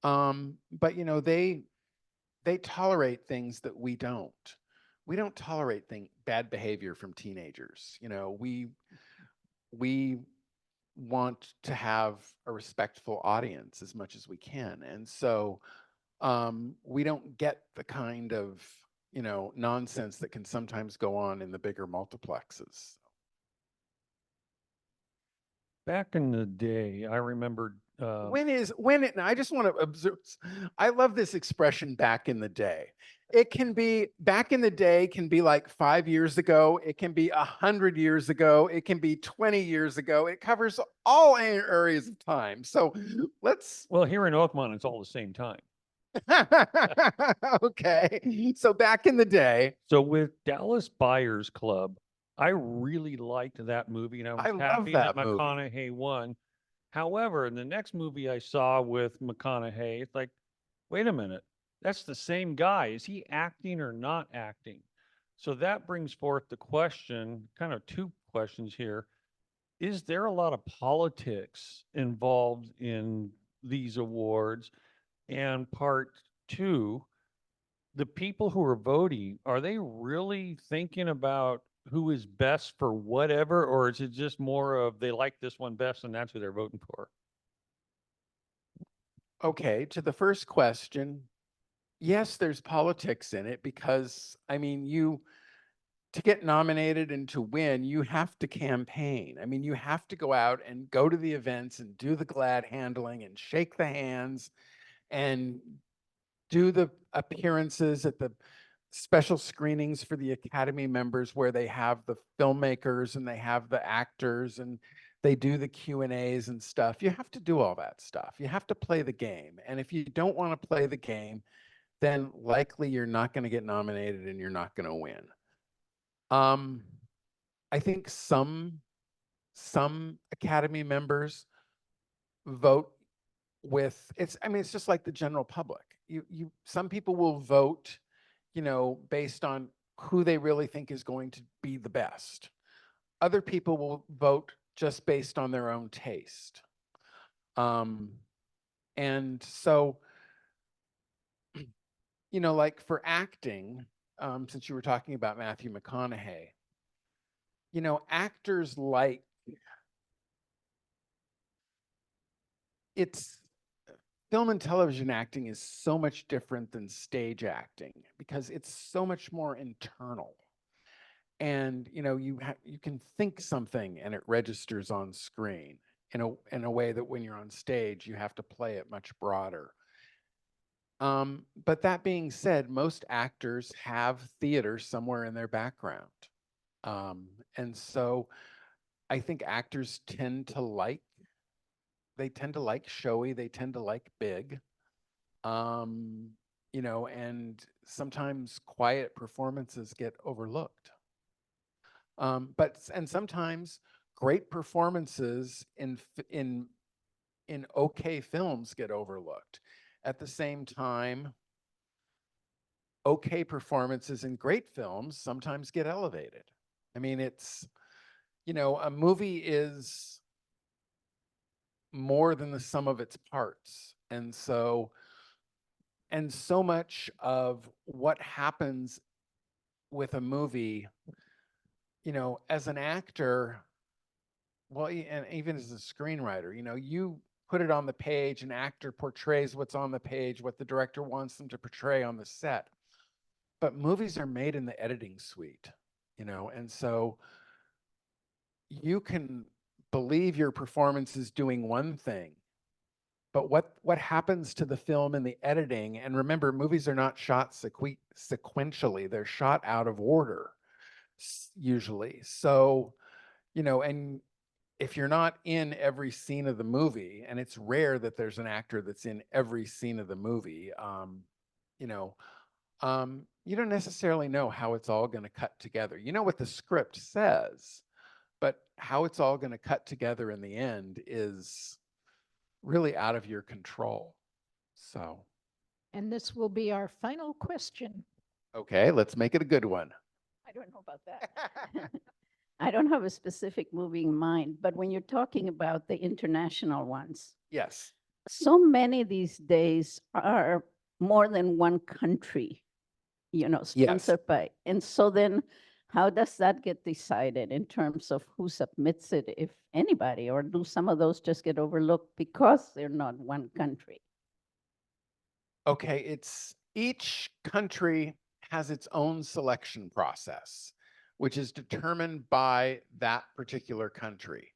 Speaker 2: But you know, they tolerate things that we don't. We don't tolerate bad behavior from teenagers. You know, we want to have a respectful audience as much as we can. And so we don't get the kind of, you know, nonsense that can sometimes go on in the bigger multiplexes.
Speaker 5: Back in the day, I remembered
Speaker 2: I just want to observe, I love this expression back in the day. It can be back in the day can be like 5 years ago. It can be 100 years ago. It can be 20 years ago. It covers all areas of time. So let's.
Speaker 5: Well, here in Oakmont, it's all the same time.
Speaker 2: Okay. So back in the day.
Speaker 5: So with Dallas Buyers Club, I really liked that movie, and I was
Speaker 2: I love
Speaker 5: happy
Speaker 2: that
Speaker 5: that
Speaker 2: movie.
Speaker 5: McConaughey won. However, in the next movie I saw with McConaughey, it's like, wait a minute, that's the same guy. Is he acting or not acting? So that brings forth the question, kind of two questions here. Is there a lot of politics involved in these awards? And part two, the people who are voting, are they really thinking about who is best for whatever, or is it just more of they like this one best and that's who they're voting for?
Speaker 2: Okay, to the first question, yes, there's politics in it because, I mean, to get nominated and to win, you have to campaign. I mean, you have to go out and go to the events and do the glad handling and shake the hands and do the appearances at the special screenings for the Academy members where they have the filmmakers and they have the actors and they do the Q&As and stuff. You have to do all that stuff. You have to play the game. And if you don't want to play the game, then likely you're not going to get nominated and you're not going to win. I think some Academy members vote with it's just like the general public. Some people will vote, you know, based on who they really think is going to be the best. Other people will vote just based on their own taste. And so, you know, like for acting, since you were talking about Matthew McConaughey, you know, actors like film and television acting is so much different than stage acting because it's so much more internal. And, you know, you can think something and it registers on screen. in a way that when you're on stage, you have to play it much broader. But that being said, most actors have theater somewhere in their background. And so I think actors tend to like showy, they tend to like big. You know, and sometimes quiet performances get overlooked. And sometimes great performances in okay films get overlooked. At the same time, okay performances in great films sometimes get elevated. I mean, it's, you know, a movie is more than the sum of its parts. And so much of what happens with a movie, you know, as an actor, well, and even as a screenwriter, you know, you put it on the page, an actor portrays what's on the page, what the director wants them to portray on the set. But movies are made in the editing suite, you know, and so you can believe your performance is doing one thing, but what happens to the film in the editing? And remember, movies are not shot sequentially; they're shot out of order, usually. So, you know, and if you're not in every scene of the movie, and it's rare that there's an actor that's in every scene of the movie, you know, you don't necessarily know how it's all going to cut together. You know what the script says, but how it's all going to cut together in the end is really out of your control. So,
Speaker 3: And this will be our final question.
Speaker 2: okay, let's make it a good one.
Speaker 3: I don't know about that.
Speaker 8: I don't have a specific movie in mind, but when you're talking about the international ones,
Speaker 2: Yes.
Speaker 8: so many these days are more than one country, you know, sponsored by. And so then how does that get decided in terms of who submits it, if anybody, or do some of those just get overlooked because they're not one country?
Speaker 2: Okay, it's each country has its own selection process, which is determined by that particular country.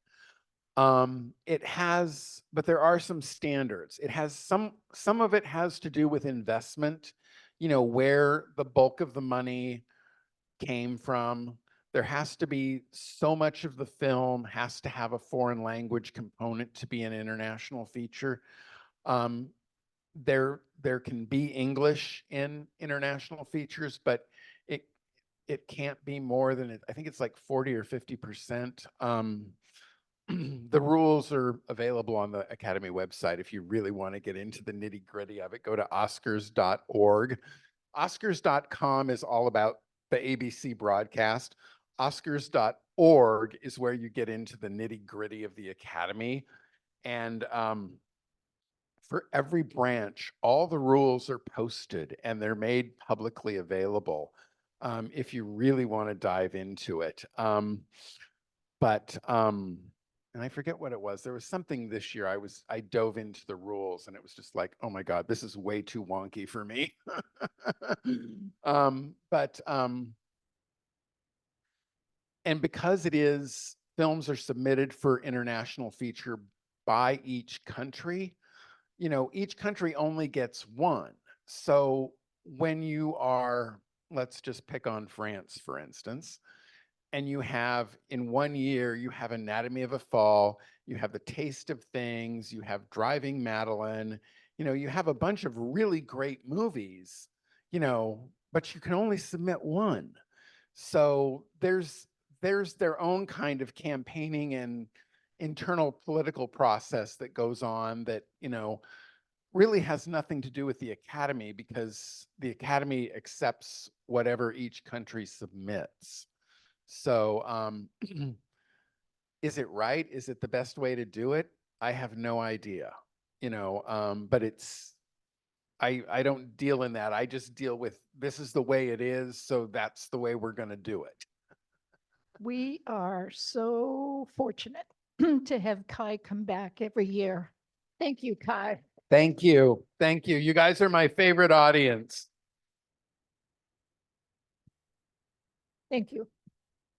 Speaker 2: It has, but there are some standards. It has some of it has to do with investment, you know, where the bulk of the money came from. There has to be so much of the film has to have a foreign language component to be an international feature. There can be English in international features, but it can't be more than, I think it's like 40 or 50%. The rules are available on the Academy website. If you really want to get into the nitty gritty of it, go to oscars.org. Oscars.com is all about the ABC broadcast. Oscars.org is where you get into the nitty gritty of the Academy. And for every branch, all the rules are posted and they're made publicly available if you really want to dive into it. And I forget what it was. There was something this year I dove into the rules and it was just like, oh my God, this is way too wonky for me. And because films are submitted for international feature by each country, you know, each country only gets one. So when you are, let's just pick on France, for instance, and you have in 1 year, you have Anatomy of a Fall, you have The Taste of Things, you have Driving Madeline, you know, you have a bunch of really great movies, you know, but you can only submit one. So there's their own kind of campaigning and internal political process that goes on that, you know, really has nothing to do with the Academy because the Academy accepts whatever each country submits. So is it right? Is it the best way to do it? I have no idea, you know, but I don't deal in that. I just deal with this is the way it is. So that's the way we're going to do it.
Speaker 3: We are so fortunate to have Kai come back every year. Thank you, Kai.
Speaker 2: Thank you. Thank you. You guys are my favorite audience.
Speaker 3: Thank you.